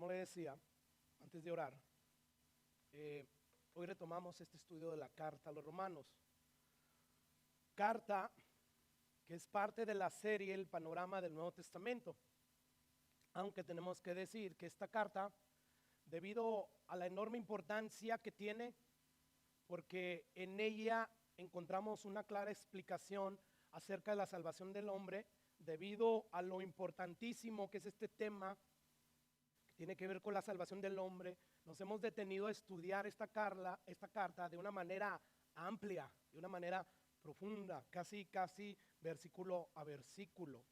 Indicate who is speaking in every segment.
Speaker 1: como le decía, antes de orar, hoy retomamos este estudio de la carta a los romanos. Carta que es parte de la serie El Panorama del Nuevo Testamento. Aunque tenemos que decir que esta carta, debido a la enorme importancia que tiene, porque en ella encontramos una clara explicación acerca de la salvación del hombre, debido a lo importantísimo que es este tema, que tiene que ver con la salvación del hombre, nos hemos detenido a estudiar esta carta de una manera amplia, de una manera profunda, casi versículo a versículo.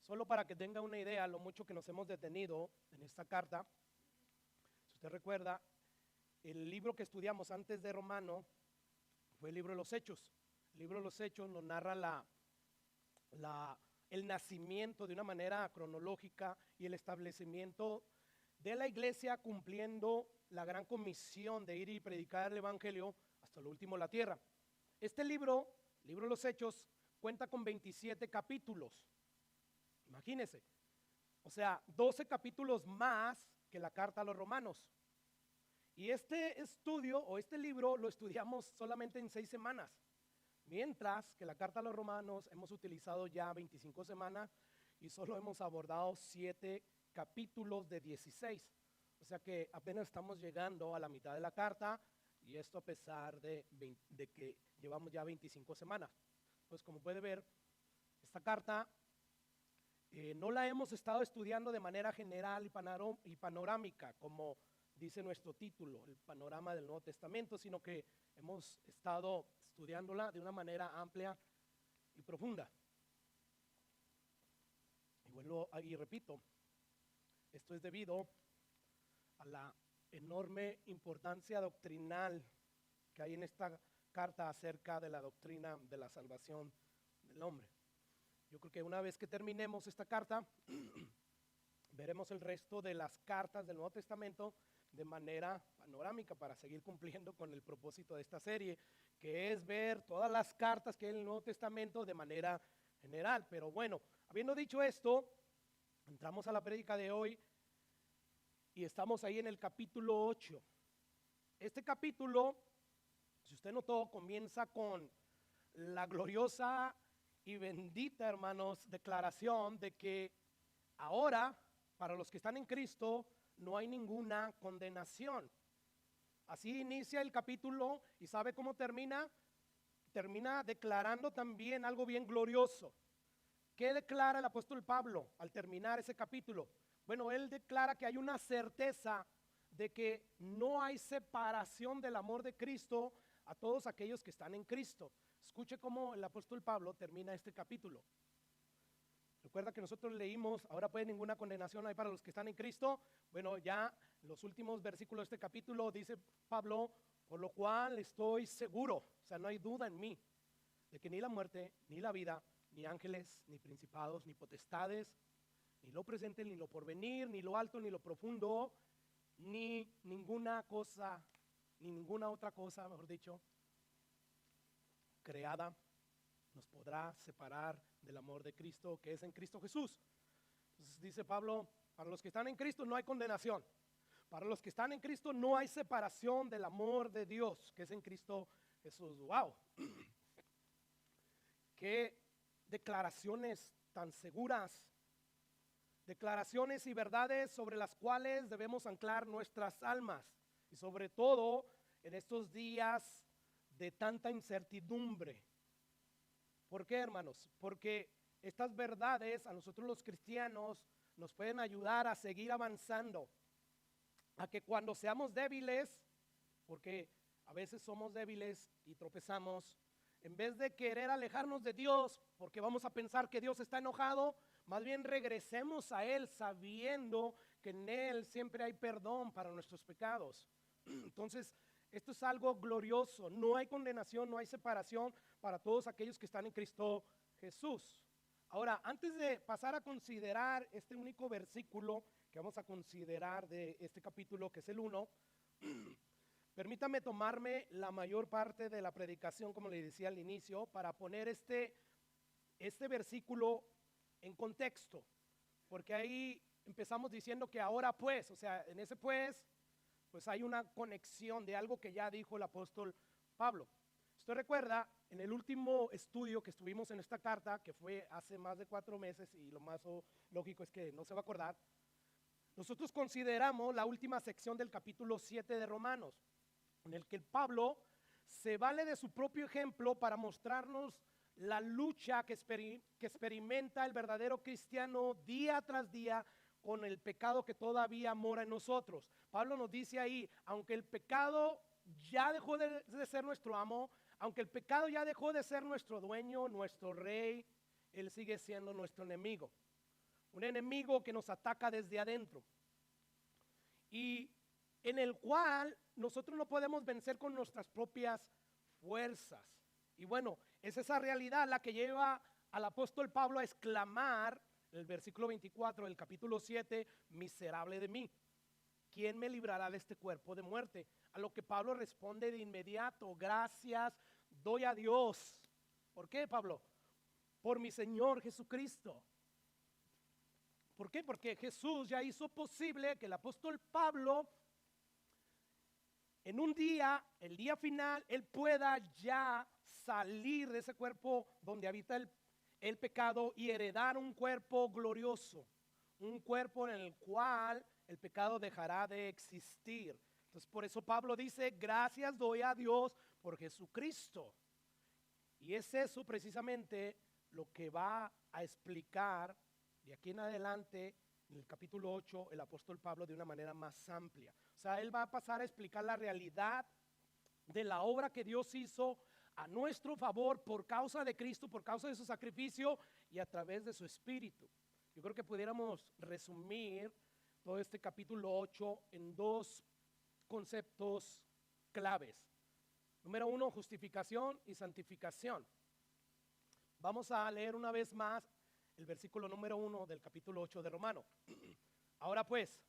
Speaker 1: Solo para que tenga una idea lo mucho que nos hemos detenido en esta carta. Si usted recuerda, el libro que estudiamos antes de Romano fue el libro de los Hechos. El libro de los Hechos nos narra el nacimiento de una manera cronológica y el establecimiento de la iglesia cumpliendo la gran comisión de ir y predicar el evangelio hasta lo último de la tierra. Este libro de los Hechos, cuenta con 27 capítulos. Imagínense, o sea, 12 capítulos más que la carta a los romanos. Y este estudio o este libro lo estudiamos solamente en 6 semanas, mientras que la carta a los romanos hemos utilizado ya 25 semanas y solo hemos abordado 7 capítulos de 16. O sea que apenas estamos llegando a la mitad de la carta, y esto a pesar de que llevamos ya 25 semanas. Pues como puede ver, esta carta no la hemos estado estudiando de manera general y panorámica, como dice nuestro título, el panorama del Nuevo Testamento, sino que hemos estado estudiándola de una manera amplia y profunda. Y repito, esto es debido a la enorme importancia doctrinal que hay en esta carta acerca de la doctrina de la salvación del hombre. Yo creo que una vez que terminemos esta carta, veremos el resto de las cartas del Nuevo Testamento de manera panorámica para seguir cumpliendo con el propósito de esta serie, que es ver todas las cartas que hay en el Nuevo Testamento de manera general. Pero bueno, habiendo dicho esto, entramos a la prédica de hoy y estamos ahí en el capítulo 8. Este capítulo, si usted notó, comienza con la gloriosa y bendita, hermanos, declaración de que ahora, para los que están en Cristo, no hay ninguna condenación. Así inicia el capítulo, y ¿sabe cómo termina? Termina declarando también algo bien glorioso. ¿Qué declara el apóstol Pablo al terminar ese capítulo? Bueno, él declara que hay una certeza de que no hay separación del amor de Cristo a todos aquellos que están en Cristo. Escuche cómo el apóstol Pablo termina este capítulo. Recuerda que nosotros leímos, ahora pues ninguna condenación hay para los que están en Cristo. Bueno, ya los últimos versículos de este capítulo dice Pablo, por lo cual estoy seguro, o sea, no hay duda en mí, de que ni la muerte, ni la vida, ni ángeles, ni principados, ni potestades, ni lo presente, ni lo porvenir, ni lo alto, ni lo profundo, ni ninguna cosa, ni ninguna otra cosa, mejor dicho, creada, nos podrá separar del amor de Cristo que es en Cristo Jesús. Entonces dice Pablo, para los que están en Cristo no hay condenación. Para los que están en Cristo no hay separación del amor de Dios que es en Cristo Jesús. ¡Wow! Qué declaraciones tan seguras. Declaraciones y verdades sobre las cuales debemos anclar nuestras almas. Y sobre todo en estos días de tanta incertidumbre. ¿Por qué, hermanos? Porque estas verdades a nosotros los cristianos nos pueden ayudar a seguir avanzando, a que cuando seamos débiles, porque a veces somos débiles y tropezamos, en vez de querer alejarnos de Dios, porque vamos a pensar que Dios está enojado, más bien regresemos a Él sabiendo que en Él siempre hay perdón para nuestros pecados. Entonces, esto es algo glorioso, no hay condenación, no hay separación para todos aquellos que están en Cristo Jesús. Ahora, antes de pasar a considerar este único versículo que vamos a considerar de este capítulo, que es el 1, permítame tomarme la mayor parte de la predicación, como le decía al inicio, para poner este versículo en contexto. porque ahí empezamos diciendo que ahora pues, o sea, en ese pues hay una conexión de algo que ya dijo el apóstol Pablo. Usted recuerda, en el último estudio que estuvimos en esta carta, que fue hace más de 4 meses, y lo más lógico es que no se va a acordar, nosotros consideramos la última sección del capítulo 7 de Romanos, en el que Pablo se vale de su propio ejemplo para mostrarnos la lucha que experimenta el verdadero cristiano día tras día con el pecado que todavía mora en nosotros. Pablo nos dice ahí, aunque el pecado ya dejó de ser nuestro amo, aunque el pecado ya dejó de ser nuestro dueño, nuestro rey, él sigue siendo nuestro enemigo. Un enemigo que nos ataca desde adentro y en el cual nosotros no podemos vencer con nuestras propias fuerzas. Y bueno, es esa realidad la que lleva al apóstol Pablo a exclamar en el versículo 24 del capítulo 7, miserable de mí, ¿quién me librará de este cuerpo de muerte? A lo que Pablo responde de inmediato, gracias doy a Dios. ¿Por qué, Pablo? Por mi Señor Jesucristo. ¿Por qué? Porque Jesús ya hizo posible que el apóstol Pablo en un día, el día final, él pueda ya salir de ese cuerpo donde habita el pecado y heredar un cuerpo glorioso, un cuerpo en el cual el pecado dejará de existir. Entonces por eso Pablo dice, gracias doy a Dios por Jesucristo. Y es eso precisamente lo que va a explicar de aquí en adelante, en el capítulo 8, el apóstol Pablo de una manera más amplia. O sea, él va a pasar a explicar la realidad de la obra que Dios hizo a nuestro favor por causa de Cristo, por causa de su sacrificio y a través de su espíritu. Yo creo que pudiéramos resumir todo este capítulo 8 en 2 conceptos claves. Número 1, justificación y santificación. Vamos a leer una vez más el versículo número 1 del capítulo 8 de Romano. Ahora pues,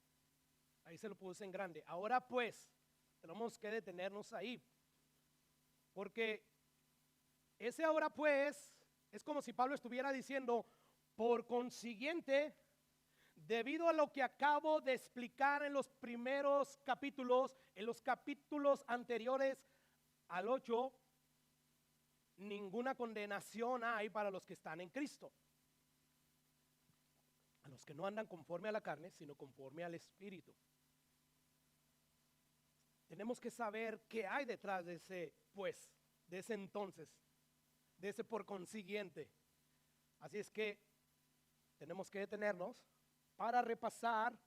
Speaker 1: ahí se lo puse en grande. Ahora pues, tenemos que detenernos ahí. Porque ese ahora pues es como si Pablo estuviera diciendo, por consiguiente, debido a lo que acabo de explicar en los primeros capítulos, en los capítulos anteriores al 8, ninguna condenación hay para los que están en Cristo. A los que no andan conforme a la carne, sino conforme al Espíritu. Tenemos que saber qué hay detrás de ese pues, de ese entonces, de ese por consiguiente. Así es que tenemos que detenernos para repasar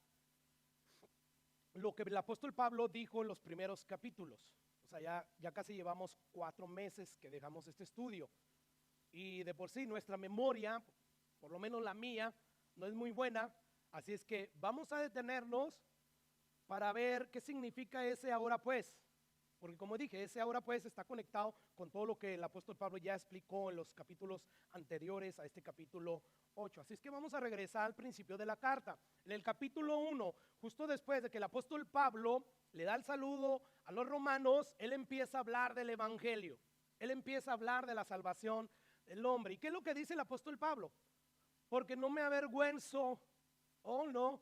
Speaker 1: lo que el apóstol Pablo dijo en los primeros capítulos. O sea, ya casi llevamos 4 meses que dejamos este estudio. Y de por sí nuestra memoria, por lo menos la mía, no es muy buena. Así es que vamos a detenernos para ver qué significa ese ahora pues. Porque como dije, ese ahora pues está conectado con todo lo que el apóstol Pablo ya explicó en los capítulos anteriores a este capítulo 8. Así es que vamos a regresar al principio de la carta. En el capítulo 1, justo después de que el apóstol Pablo le da el saludo a los romanos, él empieza a hablar del evangelio. Él empieza a hablar de la salvación del hombre. ¿Y qué es lo que dice el apóstol Pablo? Porque no me avergüenzo, no,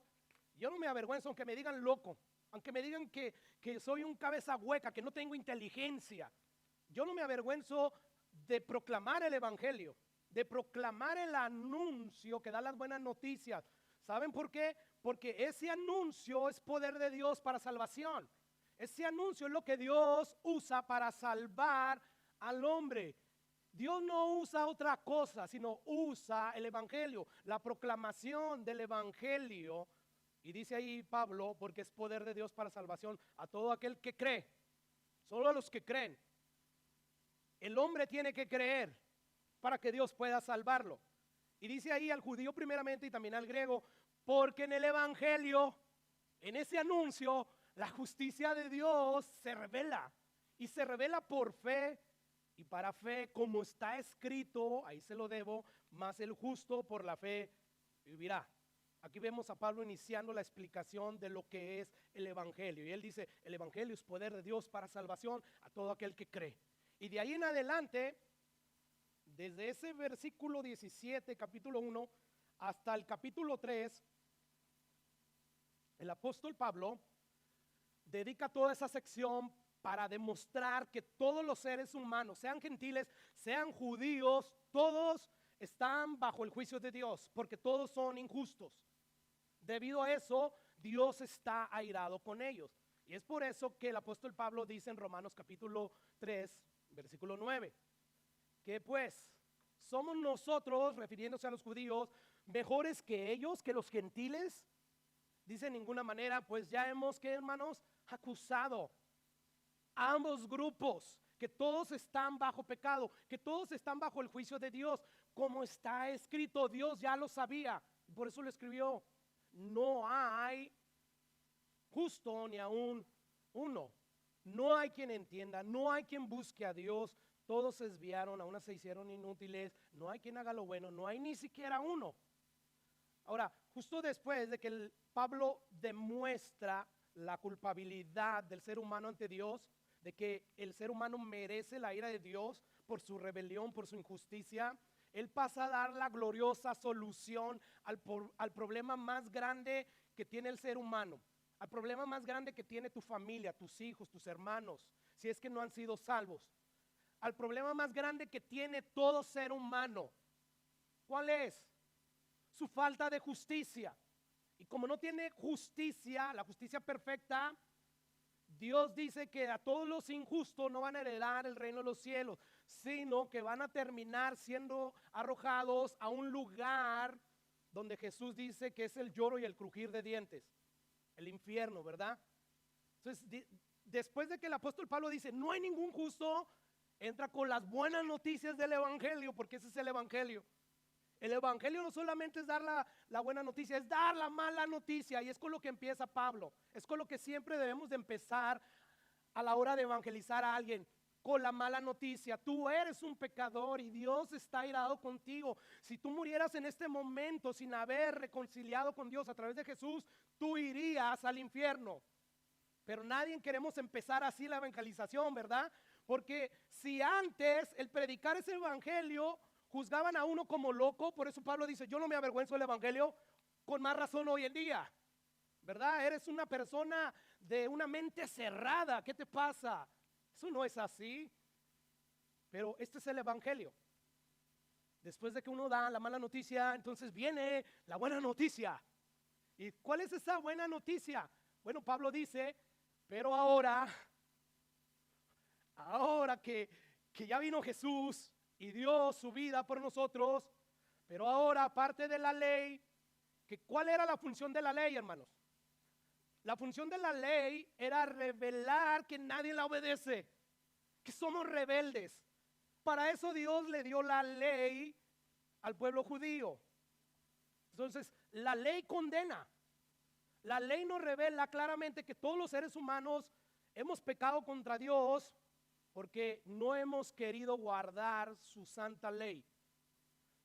Speaker 1: yo no me avergüenzo aunque me digan loco, aunque me digan que soy un cabeza hueca, que no tengo inteligencia. Yo no me avergüenzo de proclamar el evangelio, de proclamar el anuncio que da las buenas noticias. ¿Saben por qué? Porque ese anuncio es poder de Dios para salvación. Ese anuncio es lo que Dios usa para salvar al hombre. Dios no usa otra cosa, sino usa el evangelio, la proclamación del evangelio. Y dice ahí Pablo, porque es poder de Dios para salvación a todo aquel que cree, solo a los que creen. El hombre tiene que creer para que Dios pueda salvarlo. Y dice ahí al judío primeramente y también al griego, porque en el evangelio, en ese anuncio, la justicia de Dios se revela. Y se revela por fe y para fe, como está escrito, ahí se lo debo, mas el justo por la fe vivirá. Aquí vemos a Pablo iniciando la explicación de lo que es el evangelio. Y él dice, el evangelio es poder de Dios para salvación a todo aquel que cree. Y de ahí en adelante, desde ese versículo 17, capítulo 1, hasta el capítulo 3, el apóstol Pablo dedica toda esa sección para demostrar que todos los seres humanos, sean gentiles, sean judíos, todos están bajo el juicio de Dios, porque todos son injustos. Debido a eso, Dios está airado con ellos. Y es por eso que el apóstol Pablo dice en Romanos capítulo 3, versículo 9, que pues somos nosotros, refiriéndose a los judíos, mejores que ellos, que los gentiles. Dice en ninguna manera, pues ya hemos, ¿qué, hermanos? Acusado a ambos grupos, que todos están bajo pecado, que todos están bajo el juicio de Dios, como está escrito. Dios ya lo sabía, por eso lo escribió. No hay justo ni aún uno. No hay quien entienda, no hay quien busque a Dios. Todos se desviaron, aún se hicieron inútiles. No hay quien haga lo bueno, no hay ni siquiera uno. Ahora, justo después de que Pablo demuestra la culpabilidad del ser humano ante Dios, de que el ser humano merece la ira de Dios por su rebelión, por su injusticia, él pasa a dar la gloriosa solución al problema más grande que tiene el ser humano, al problema más grande que tiene tu familia, tus hijos, tus hermanos, si es que no han sido salvos, al problema más grande que tiene todo ser humano. ¿Cuál es? Su falta de justicia. Y como no tiene justicia, la justicia perfecta, Dios dice que a todos los injustos no van a heredar el reino de los cielos, sino que van a terminar siendo arrojados a un lugar donde Jesús dice que es el lloro y el crujir de dientes, el infierno, ¿verdad? Entonces, después de que el apóstol Pablo dice, no hay ningún justo, entra con las buenas noticias del evangelio, porque ese es el evangelio. El evangelio no solamente es dar la buena noticia, es dar la mala noticia, y es con lo que empieza Pablo. Es con lo que siempre debemos de empezar a la hora de evangelizar a alguien, con la mala noticia. Tú eres un pecador y Dios está airado contigo. Si tú murieras en este momento sin haber reconciliado con Dios a través de Jesús, tú irías al infierno. Pero nadie queremos empezar así la evangelización, ¿verdad? Porque si antes el predicar ese evangelio juzgaban a uno como loco, por eso Pablo dice, yo no me avergüenzo del evangelio, con más razón hoy en día, ¿verdad? Eres una persona de una mente cerrada, ¿qué te pasa? Eso no es así. Pero este es el evangelio. Después de que uno da la mala noticia, entonces viene la buena noticia. ¿Y cuál es esa buena noticia? Bueno, Pablo dice, pero ahora que ya vino Jesús y dio su vida por nosotros, pero ahora aparte de la ley, ¿cuál era la función de la ley, hermanos? La función de la ley era revelar que nadie la obedece, que somos rebeldes. Para eso Dios le dio la ley al pueblo judío. Entonces, la ley condena. La ley nos revela claramente que todos los seres humanos hemos pecado contra Dios porque no hemos querido guardar su santa ley.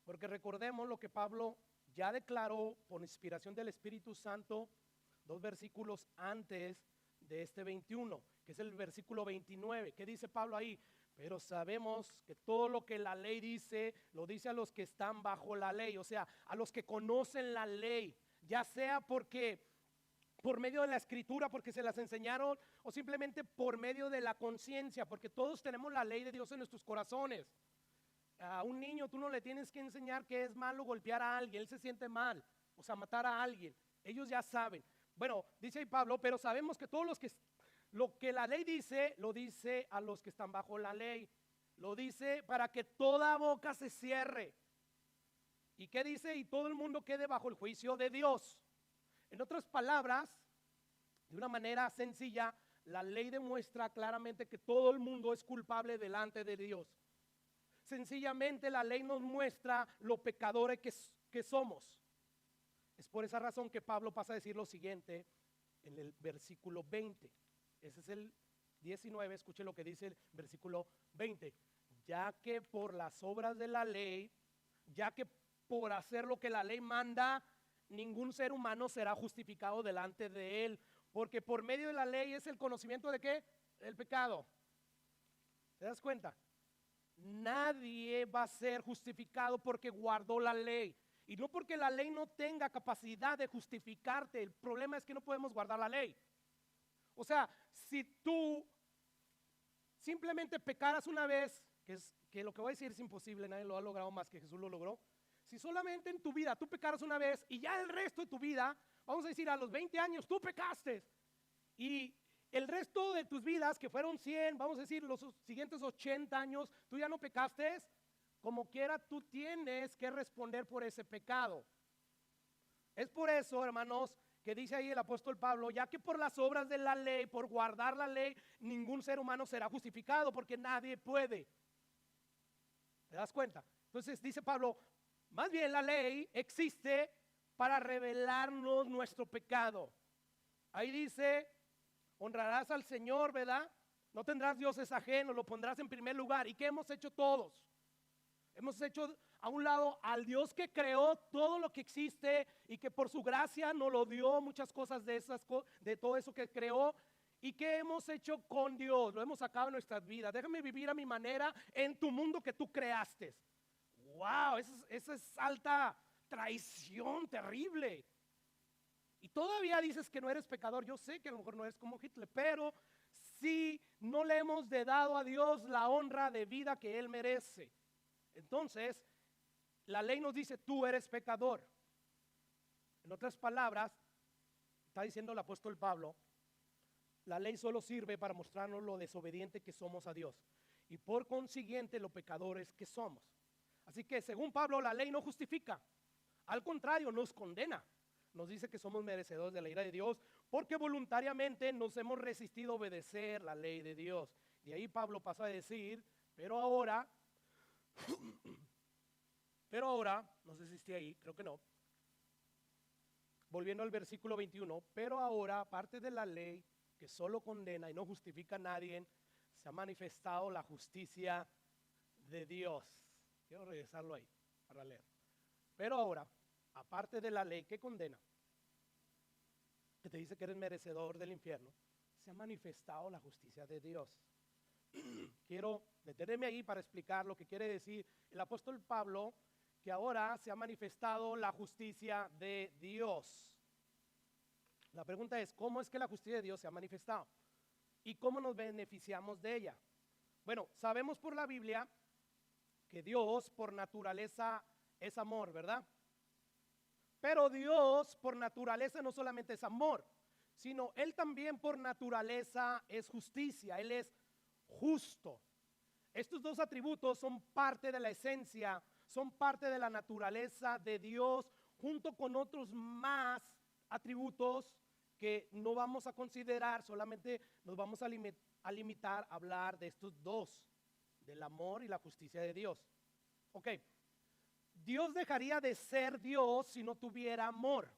Speaker 1: Porque recordemos lo que Pablo ya declaró por inspiración del Espíritu Santo 2 versículos antes de este 21, que es el versículo 29. ¿Qué dice Pablo ahí? Pero sabemos que todo lo que la ley dice, lo dice a los que están bajo la ley, o sea, a los que conocen la ley, ya sea porque por medio de la escritura, porque se las enseñaron, o simplemente por medio de la conciencia, porque todos tenemos la ley de Dios en nuestros corazones. A un niño tú no le tienes que enseñar que es malo golpear a alguien, él se siente mal, o sea, matar a alguien, ellos ya saben. Bueno, dice ahí Pablo, pero sabemos que todos lo que la ley dice, lo dice a los que están bajo la ley, lo dice para que toda boca se cierre. ¿Y qué dice? Y todo el mundo quede bajo el juicio de Dios. En otras palabras, de una manera sencilla, la ley demuestra claramente que todo el mundo es culpable delante de Dios. Sencillamente la ley nos muestra lo pecadores que somos. Es por esa razón que Pablo pasa a decir lo siguiente en el versículo 20. Ese es el 19, escuche lo que dice el versículo 20. Ya que por las obras de la ley, ya que por hacer lo que la ley manda, ningún ser humano será justificado delante de él, porque por medio de la ley es el conocimiento de ¿qué? El pecado. ¿Te das cuenta? Nadie va a ser justificado porque guardó la ley. Y no porque la ley no tenga capacidad de justificarte, el problema es que no podemos guardar la ley. O sea, si tú simplemente pecaras una vez, que lo que voy a decir es imposible, nadie lo ha logrado más que Jesús lo logró. Si solamente en tu vida tú pecaras una vez y ya el resto de tu vida, vamos a decir a los 20 años tú pecaste y el resto de tus vidas, que fueron 100, vamos a decir los siguientes 80 años, tú ya no pecaste, como quiera tú tienes que responder por ese pecado. Es por eso, hermanos, que dice ahí el apóstol Pablo, ya que por las obras de la ley, por guardar la ley, ningún ser humano será justificado, porque nadie puede. ¿Te das cuenta? Entonces dice Pablo, más bien la ley existe para revelarnos nuestro pecado. Ahí dice, honrarás al Señor, ¿verdad? No tendrás dioses ajenos, lo pondrás en primer lugar. ¿Y qué hemos hecho todos? Hemos hecho a un lado al Dios que creó todo lo que existe y que por su gracia nos lo dio, muchas cosas de todo eso que creó. ¿Y qué hemos hecho con Dios? Lo hemos sacado de nuestras vidas. Déjame vivir a mi manera en tu mundo que tú creaste. Wow, esa es alta traición terrible. Y todavía dices que no eres pecador. Yo sé que a lo mejor no eres como Hitler, pero si no le hemos dado a Dios la honra de vida que Él merece. Entonces, la ley nos dice, tú eres pecador. En otras palabras, está diciendo el apóstol Pablo, la ley solo sirve para mostrarnos lo desobediente que somos a Dios y por consiguiente lo pecadores que somos. Así que según Pablo, la ley no justifica, al contrario, nos condena. Nos dice que somos merecedores de la ira de Dios porque voluntariamente nos hemos resistido a obedecer la ley de Dios. De ahí Pablo pasó a decir, pero ahora, no sé si esté ahí, creo que no. Volviendo al versículo 21, pero ahora, aparte de la ley que solo condena y no justifica a nadie, se ha manifestado la justicia de Dios. Quiero regresarlo ahí para leer. Pero ahora, aparte de la ley que condena, que te dice que eres merecedor del infierno, se ha manifestado la justicia de Dios. Quiero detenerme ahí para explicar lo que quiere decir el apóstol Pablo, que ahora se ha manifestado la justicia de Dios. La pregunta es, ¿cómo es que la justicia de Dios se ha manifestado? ¿Y cómo nos beneficiamos de ella? Bueno, sabemos por la Biblia que Dios por naturaleza es amor, ¿verdad? Pero Dios por naturaleza no solamente es amor, sino Él también por naturaleza es justicia, Él es justo. Estos dos atributos son parte de la esencia, son parte de la naturaleza de Dios, junto con otros más atributos que no vamos a considerar, solamente nos vamos a limitar a hablar de estos dos, del amor y la justicia de Dios. Ok, Dios dejaría de ser Dios si no tuviera amor.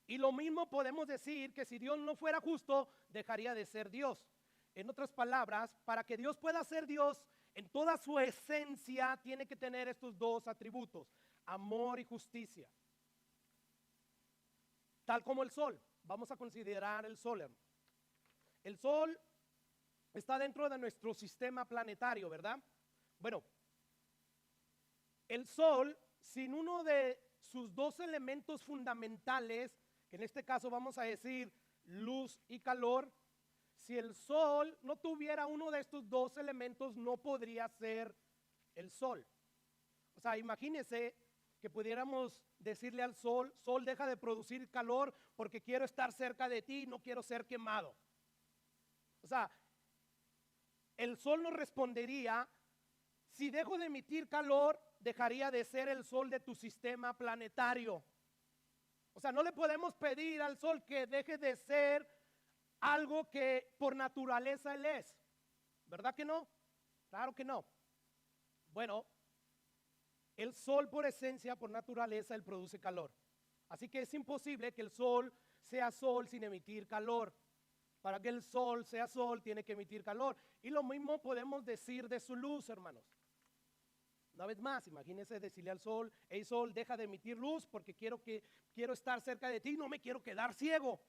Speaker 1: Y lo mismo podemos decir que si Dios no fuera justo, dejaría de ser Dios. En otras palabras, para que Dios pueda ser Dios, en toda su esencia tiene que tener estos dos atributos, amor y justicia. Tal como el sol, vamos a considerar el sol, hermano. El sol está dentro de nuestro sistema planetario, ¿verdad? Bueno, el sol, sin uno de sus dos elementos fundamentales, que en este caso vamos a decir luz y calor, si el sol no tuviera uno de estos dos elementos, no podría ser el sol. O sea, imagínese que pudiéramos decirle al sol, sol, deja de producir calor porque quiero estar cerca de ti, no quiero ser quemado. O sea, el sol nos respondería, si dejo de emitir calor, dejaría de ser el sol de tu sistema planetario. O sea, no le podemos pedir al sol que deje de ser algo que por naturaleza él es. ¿Verdad que no? Claro que no. Bueno, el sol por esencia, por naturaleza, él produce calor. Así que es imposible que el sol sea sol sin emitir calor. Para que el sol sea sol, tiene que emitir calor. Y lo mismo podemos decir de su luz, hermanos. Una vez más, imagínense decirle al sol, hey sol, deja de emitir luz porque quiero estar cerca de ti, no me quiero quedar ciego.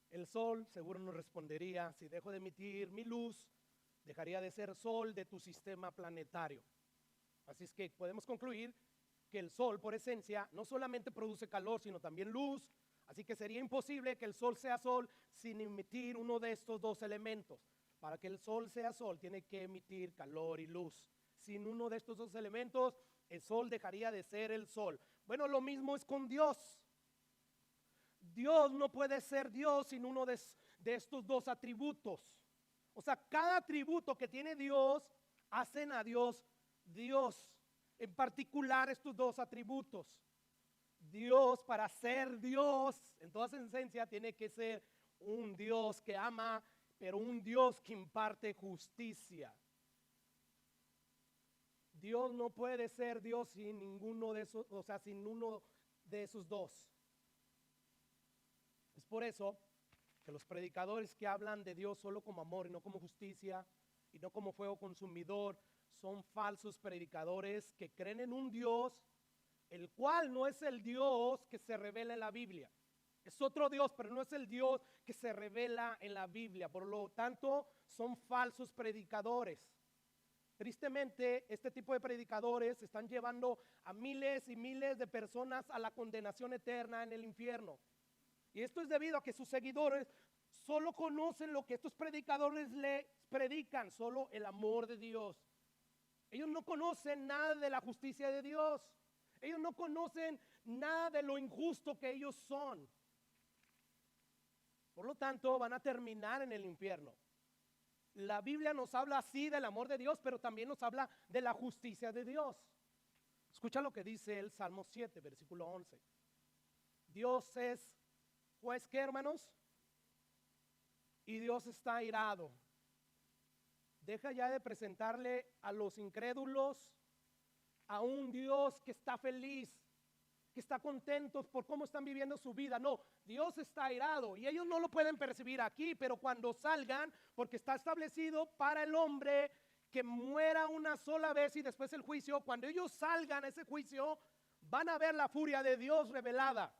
Speaker 1: El sol seguro nos respondería, si dejo de emitir mi luz, dejaría de ser sol de tu sistema planetario. Así es que podemos concluir que el sol, por esencia, no solamente produce calor, sino también luz. Así que sería imposible que el sol sea sol sin emitir uno de estos dos elementos. Para que el sol sea sol, tiene que emitir calor y luz. Sin uno de estos dos elementos, el sol dejaría de ser el sol. Bueno, lo mismo es con Dios. Dios no puede ser Dios sin uno de estos dos atributos. O sea, cada atributo que tiene Dios, hacen a Dios Dios. En particular estos dos atributos. Dios, para ser Dios, en toda su esencia, tiene que ser un Dios que ama, pero un Dios que imparte justicia. Dios no puede ser Dios sin ninguno de esos, o sea, sin uno de esos dos. Es por eso que los predicadores que hablan de Dios solo como amor y no como justicia y no como fuego consumidor son falsos predicadores que creen en un Dios el cual no es el Dios que se revela en la Biblia. Es otro Dios, pero no es el Dios que se revela en la Biblia. Por lo tanto, son falsos predicadores. Tristemente, este tipo de predicadores están llevando a miles y miles de personas a la condenación eterna en el infierno. Y esto es debido a que sus seguidores solo conocen lo que estos predicadores le predican, solo el amor de Dios. Ellos no conocen nada de la justicia de Dios. Ellos no conocen nada de lo injusto que ellos son. Por lo tanto, van a terminar en el infierno. La Biblia nos habla así del amor de Dios, pero también nos habla de la justicia de Dios. Escucha lo que dice el Salmo 7, versículo 11. Dios es juez, ¿qué, hermanos? Y Dios está airado. Deja ya de presentarle a los incrédulos a un Dios que está feliz, que está contento por cómo están viviendo su vida. No, Dios está airado y ellos no lo pueden percibir aquí, pero cuando salgan, porque está establecido para el hombre que muera una sola vez y después el juicio, cuando ellos salgan a ese juicio, van a ver la furia de Dios revelada.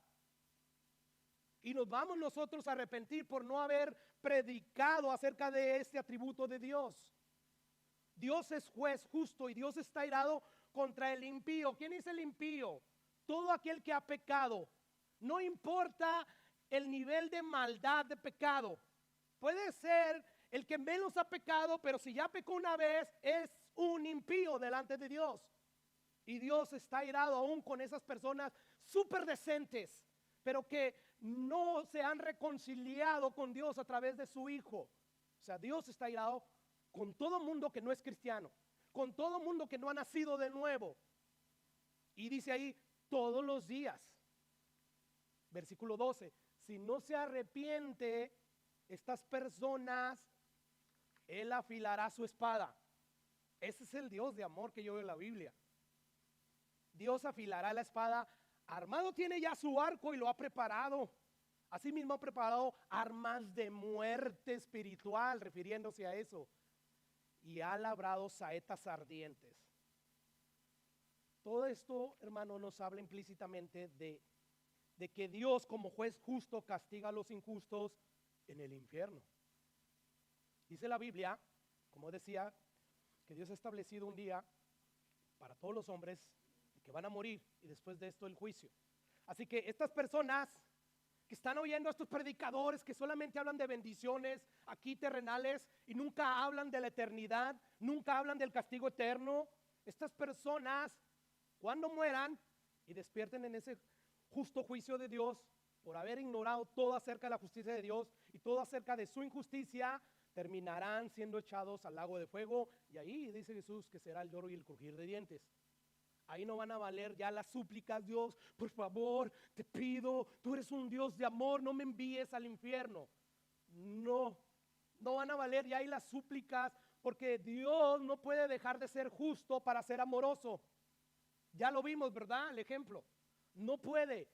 Speaker 1: Y nos vamos nosotros a arrepentir por no haber predicado acerca de este atributo de Dios. Dios es juez justo y Dios está airado contra el impío. ¿Quién es el impío? Todo aquel que ha pecado. No importa el nivel de maldad de pecado. Puede ser el que menos ha pecado, pero si ya pecó una vez, es un impío delante de Dios. Y Dios está airado aún con esas personas súper decentes, pero que no se han reconciliado con Dios a través de su Hijo. O sea, Dios está airado con todo mundo que no es cristiano, con todo mundo que no ha nacido de nuevo. Y dice ahí, todos los días. Versículo 12, si no se arrepiente estas personas, Él afilará su espada. Ese es el Dios de amor que yo veo en la Biblia. Dios afilará la espada. Armado tiene ya su arco y lo ha preparado. Asimismo ha preparado armas de muerte espiritual, refiriéndose a eso. Y ha labrado saetas ardientes. Todo esto, hermano, nos habla implícitamente de que Dios como juez justo castiga a los injustos en el infierno. Dice la Biblia, como decía, que Dios ha establecido un día para todos los hombres que van a morir y después de esto el juicio. Así que estas personas que están oyendo a estos predicadores que solamente hablan de bendiciones aquí terrenales y nunca hablan de la eternidad, nunca hablan del castigo eterno, estas personas cuando mueran y despierten en ese justo juicio de Dios por haber ignorado todo acerca de la justicia de Dios y todo acerca de su injusticia, terminarán siendo echados al lago de fuego y ahí dice Jesús que será el lloro y el crujir de dientes. Ahí no van a valer ya las súplicas, Dios, por favor, te pido, tú eres un Dios de amor, no me envíes al infierno. No van a valer ya ahí las súplicas, porque Dios no puede dejar de ser justo para ser amoroso. Ya lo vimos, ¿verdad? El ejemplo. No puede.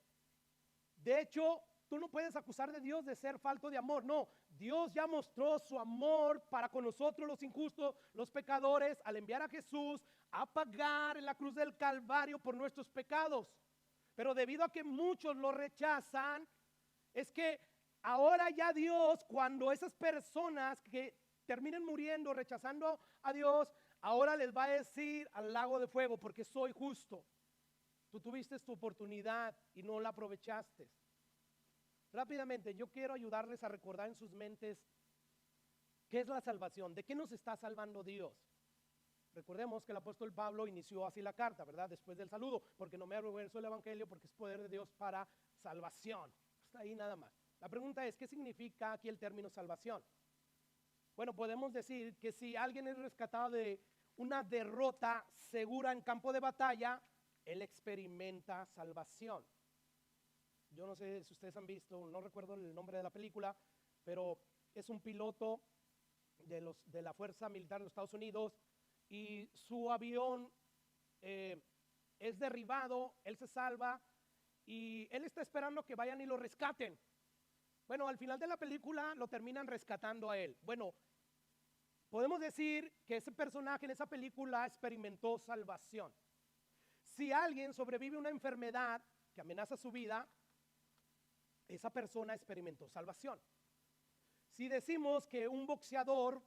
Speaker 1: De hecho, tú no puedes acusar de Dios de ser falto de amor. No, Dios ya mostró su amor para con nosotros los injustos, los pecadores, al enviar a Jesús a pagar en la cruz del Calvario por nuestros pecados. Pero debido a que muchos lo rechazan, es que ahora ya Dios, cuando esas personas que terminen muriendo, rechazando a Dios, ahora les va a decir al lago de fuego, porque soy justo. Tú tuviste tu oportunidad y no la aprovechaste. Rápidamente, yo quiero ayudarles a recordar en sus mentes qué es la salvación, de qué nos está salvando Dios. Recordemos que el apóstol Pablo inició así la carta, ¿verdad? Después del saludo, porque no me avergüenzo del evangelio, porque es poder de Dios para salvación. Está ahí nada más. La pregunta es, ¿qué significa aquí el término salvación? Bueno, podemos decir que si alguien es rescatado de una derrota segura en campo de batalla, él experimenta salvación. Yo no sé si ustedes han visto, no recuerdo el nombre de la película, pero es un piloto de la Fuerza Militar de los Estados Unidos y su avión es derribado, él se salva y él está esperando que vayan y lo rescaten. Bueno, al final de la película lo terminan rescatando a él. Bueno, podemos decir que ese personaje en esa película experimentó salvación. Si alguien sobrevive a una enfermedad que amenaza su vida, esa persona experimentó salvación. Si decimos que un boxeador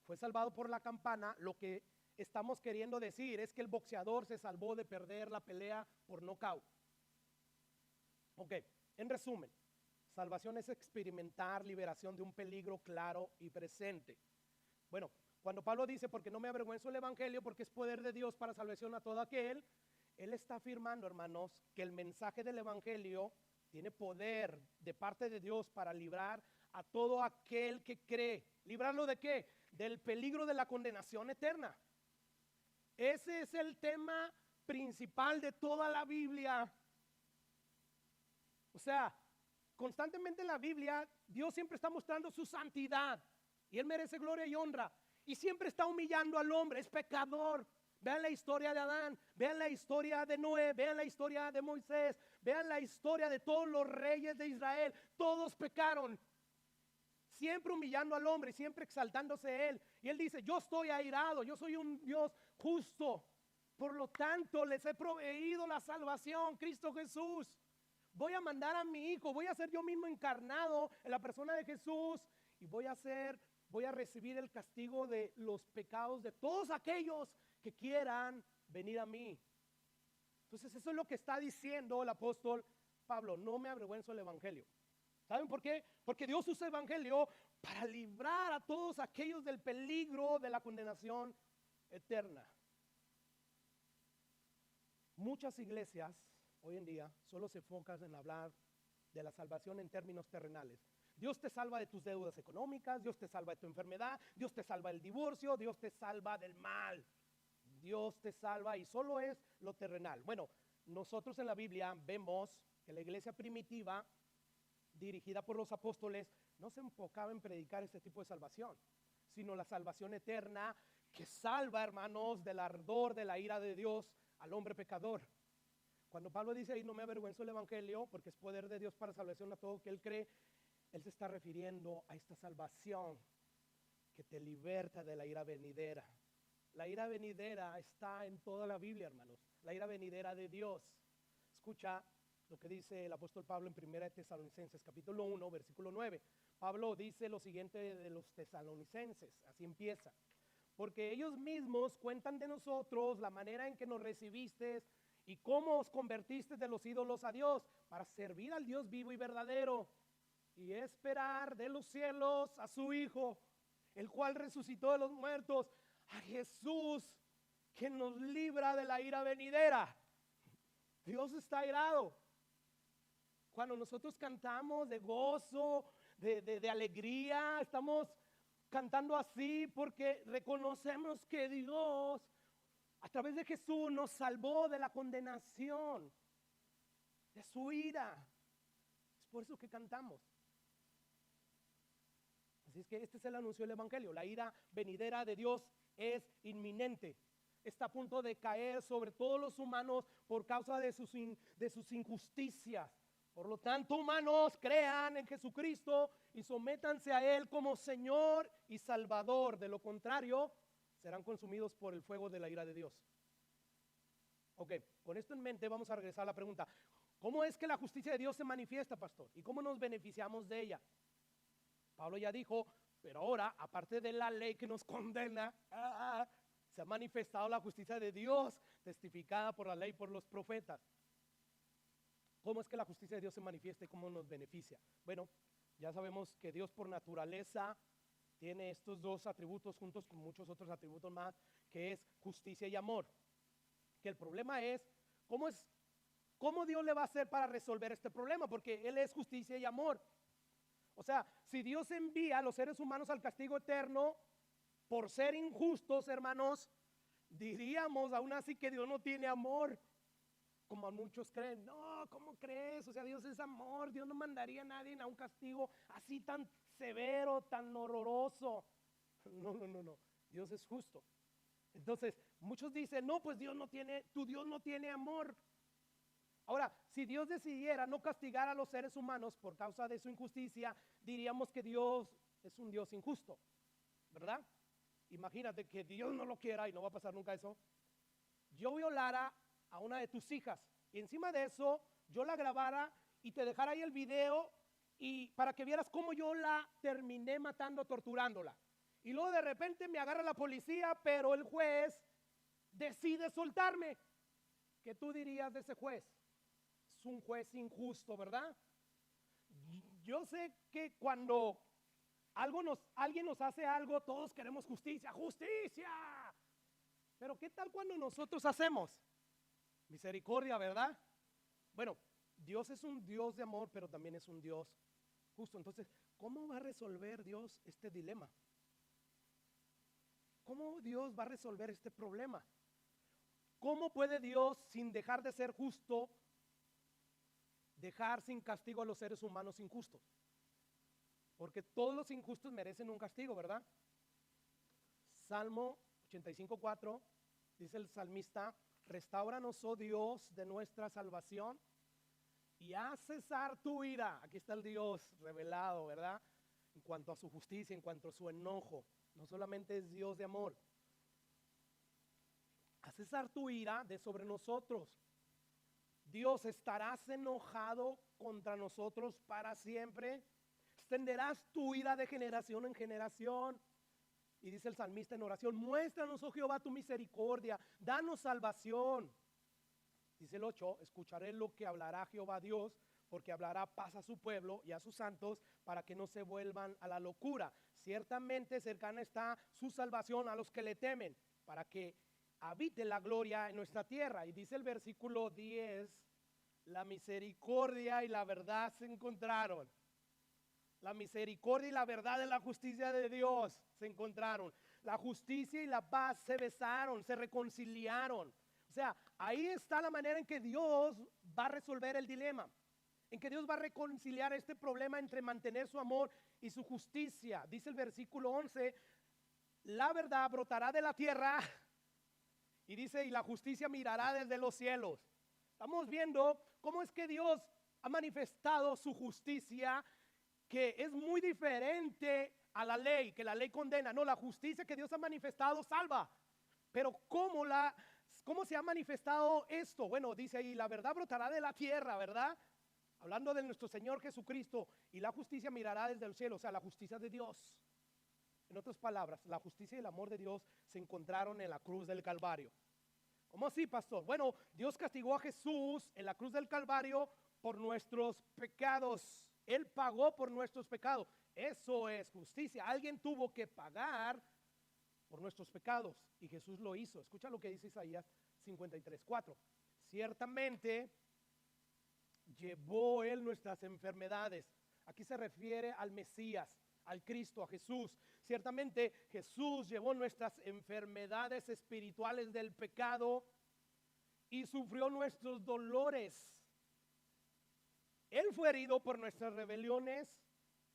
Speaker 1: fue salvado por la campana, lo que estamos queriendo decir es que el boxeador se salvó de perder la pelea por nocaut. Ok, en resumen, salvación es experimentar liberación de un peligro claro y presente. Bueno, cuando Pablo dice, porque no me avergüenzo del evangelio, porque es poder de Dios para salvación a todo aquel, él está afirmando, hermanos, que el mensaje del evangelio tiene poder de parte de Dios para librar a todo aquel que cree. ¿Librarlo de qué? Del peligro de la condenación eterna. Ese es el tema principal de toda la Biblia. O sea, constantemente en la Biblia, Dios siempre está mostrando su santidad y Él merece gloria y honra. Y siempre está humillando al hombre, es pecador. Vean la historia de Adán, vean la historia de Noé, vean la historia de Moisés, vean la historia de todos los reyes de Israel. Todos pecaron, siempre humillando al hombre, siempre exaltándose él. Y él dice, yo estoy airado, yo soy un Dios justo. Por lo tanto, les he proveído la salvación, Cristo Jesús. Voy a mandar a mi hijo, voy a ser yo mismo encarnado en la persona de Jesús y voy a recibir el castigo de los pecados de todos aquellos que quieran venir a mí. Entonces eso es lo que está diciendo el apóstol Pablo. No me avergüenzo del evangelio. ¿Saben por qué? Porque Dios usa el evangelio para librar a todos aquellos del peligro de la condenación eterna. Muchas iglesias hoy en día solo se enfocan en hablar de la salvación en términos terrenales. Dios te salva de tus deudas económicas, Dios te salva de tu enfermedad, Dios te salva del divorcio, Dios te salva del mal. Dios te salva y solo es lo terrenal. Bueno, nosotros en la Biblia vemos que la iglesia primitiva, dirigida por los apóstoles, no se enfocaba en predicar este tipo de salvación, sino la salvación eterna que salva, hermanos, del ardor de la ira de Dios al hombre pecador. Cuando Pablo dice ahí, no me avergüenzo del evangelio, porque es poder de Dios para salvación a todo que él cree, él se está refiriendo a esta salvación que te liberta de la ira venidera. La ira venidera está en toda la Biblia, hermanos. La ira venidera de Dios. Escucha lo que dice el apóstol Pablo en 1 Tesalonicenses, capítulo 1, versículo 9. Pablo dice lo siguiente de los tesalonicenses, así empieza. Porque ellos mismos cuentan de nosotros la manera en que nos recibiste y cómo os convertiste de los ídolos a Dios para servir al Dios vivo y verdadero y esperar de los cielos a su Hijo, el cual resucitó de los muertos, a Jesús, que nos libra de la ira venidera. Dios está airado. Cuando nosotros cantamos de gozo, de alegría, estamos cantando así porque reconocemos que Dios, a través de Jesús, nos salvó de la condenación, de su ira. Es por eso que cantamos. Así es que este es el anuncio del evangelio. La ira venidera de Dios es inminente. Está a punto de caer sobre todos los humanos por causa de sus injusticias. Por lo tanto, humanos, crean en Jesucristo y sométanse a Él como Señor y Salvador. De lo contrario, serán consumidos por el fuego de la ira de Dios. Ok, con esto en mente vamos a regresar a la pregunta. ¿Cómo es que la justicia de Dios se manifiesta, pastor? ¿Y cómo nos beneficiamos de ella? Pablo ya dijo, pero ahora, aparte de la ley que nos condena, se ha manifestado la justicia de Dios testificada por la ley, por los profetas. ¿Cómo es que la justicia de Dios se manifiesta y cómo nos beneficia? Bueno, ya sabemos que Dios por naturaleza tiene estos dos atributos juntos con muchos otros atributos más, que es justicia y amor. Que el problema es, ¿cómo Dios le va a hacer para resolver este problema? Porque Él es justicia y amor. O sea, si Dios envía a los seres humanos al castigo eterno por ser injustos, hermanos, diríamos aún así que Dios no tiene amor, como muchos creen. No, ¿cómo crees? O sea, Dios es amor, Dios no mandaría a nadie a un castigo así tan severo, tan horroroso. No, Dios es justo. Entonces, muchos dicen, no, pues tu Dios no tiene amor. Ahora, si Dios decidiera no castigar a los seres humanos por causa de su injusticia, diríamos que Dios es un Dios injusto, ¿verdad? Imagínate que Dios no lo quiera y no va a pasar nunca eso. Yo violara a una de tus hijas y encima de eso yo la grabara y te dejara ahí el video y para que vieras cómo yo la terminé matando, torturándola. Y luego de repente me agarra la policía, pero el juez decide soltarme. ¿Qué tú dirías de ese juez? Es un juez injusto, ¿verdad? Yo sé que cuando alguien nos hace algo, todos queremos justicia, justicia. Pero ¿qué tal cuando nosotros hacemos misericordia, verdad? Bueno, Dios es un Dios de amor, pero también es un Dios justo. Entonces, ¿cómo va a resolver Dios este dilema? ¿Cómo Dios va a resolver este problema? ¿Cómo puede Dios, sin dejar de ser justo, dejar sin castigo a los seres humanos injustos? Porque todos los injustos merecen un castigo, ¿verdad? Salmo 85:4, dice el salmista: restáuranos, oh Dios, de nuestra salvación, y haz cesar tu ira. Aquí está el Dios revelado, ¿verdad? En cuanto a su justicia, en cuanto a su enojo. No solamente es Dios de amor. Haz cesar tu ira de sobre nosotros. Dios, ¿estarás enojado contra nosotros para siempre? ¿Extenderás tu ira de generación en generación? Y dice el salmista en oración: muéstranos, oh Jehová, tu misericordia, danos salvación. Dice el 8: escucharé lo que hablará Jehová Dios, porque hablará paz a su pueblo y a sus santos, para que no se vuelvan a la locura. Ciertamente cercana está su salvación a los que le temen, para que habite la gloria en nuestra tierra. Y dice el versículo 10: la misericordia y la verdad se encontraron. La misericordia y la verdad de la justicia de Dios se encontraron. La justicia y la paz se besaron, se reconciliaron. O sea, ahí está la manera en que Dios va a resolver el dilema, en que Dios va a reconciliar este problema entre mantener su amor y su justicia. Dice el versículo 11: la verdad brotará de la tierra, y dice, y la justicia mirará desde los cielos. Estamos viendo cómo es que Dios ha manifestado su justicia, que es muy diferente a la ley, que la ley condena. No, la justicia que Dios ha manifestado salva. Pero ¿cómo se ha manifestado esto? Bueno, dice ahí, la verdad brotará de la tierra, ¿verdad? Hablando de nuestro Señor Jesucristo, y la justicia mirará desde el cielo, o sea, la justicia de Dios. En otras palabras, la justicia y el amor de Dios se encontraron en la cruz del Calvario. ¿Cómo así, pastor? Bueno, Dios castigó a Jesús en la cruz del Calvario por nuestros pecados. Él pagó por nuestros pecados. Eso es justicia. Alguien tuvo que pagar por nuestros pecados y Jesús lo hizo. Escucha lo que dice Isaías 53:4. Ciertamente llevó Él nuestras enfermedades. Aquí se refiere al Mesías, al Cristo, a Jesús. Ciertamente Jesús llevó nuestras enfermedades espirituales del pecado y sufrió nuestros dolores. Él fue herido por nuestras rebeliones,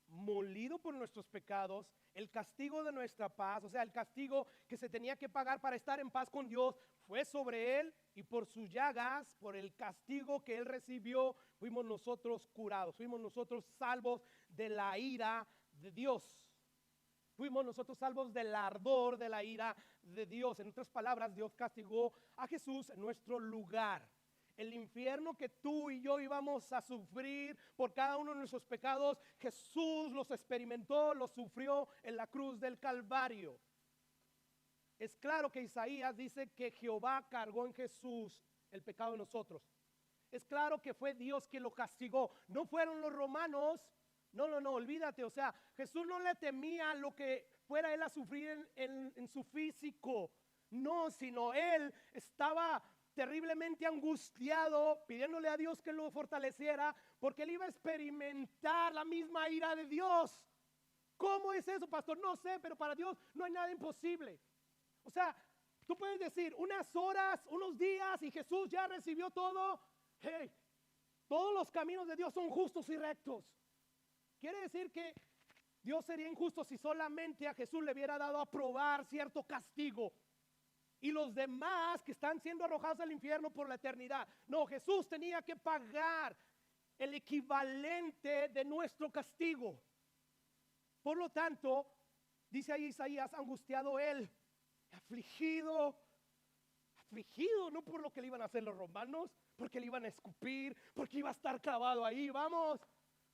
Speaker 1: molido por nuestros pecados. El castigo de nuestra paz, o sea, el castigo que se tenía que pagar para estar en paz con Dios, fue sobre Él, y por sus llagas, por el castigo que Él recibió, fuimos nosotros curados, fuimos nosotros salvos de la ira de Dios. Fuimos nosotros salvos del ardor de la ira de Dios. En otras palabras, Dios castigó a Jesús en nuestro lugar. El infierno que tú y yo íbamos a sufrir por cada uno de nuestros pecados, Jesús los experimentó, los sufrió en la cruz del Calvario. es claro que Isaías dice que Jehová cargó en Jesús el pecado de nosotros. Es claro que fue Dios quien lo castigó, no fueron los romanos. No, olvídate. O sea, Jesús no le temía lo que fuera él a sufrir en su físico. No, sino él estaba terriblemente angustiado, pidiéndole a Dios que lo fortaleciera, porque él iba a experimentar la misma ira de Dios. ¿Cómo es eso, pastor? No sé, pero para Dios no hay nada imposible. O sea, tú puedes decir unas horas, unos días y Jesús ya recibió todo. Hey, todos los caminos de Dios son justos y rectos. Quiere decir que Dios sería injusto si solamente a Jesús le hubiera dado a probar cierto castigo y los demás que están siendo arrojados al infierno por la eternidad. No, Jesús tenía que pagar el equivalente de nuestro castigo. Por lo tanto, dice ahí Isaías, angustiado él, afligido, no por lo que le iban a hacer los romanos, porque le iban a escupir, porque iba a estar clavado ahí. Vamos,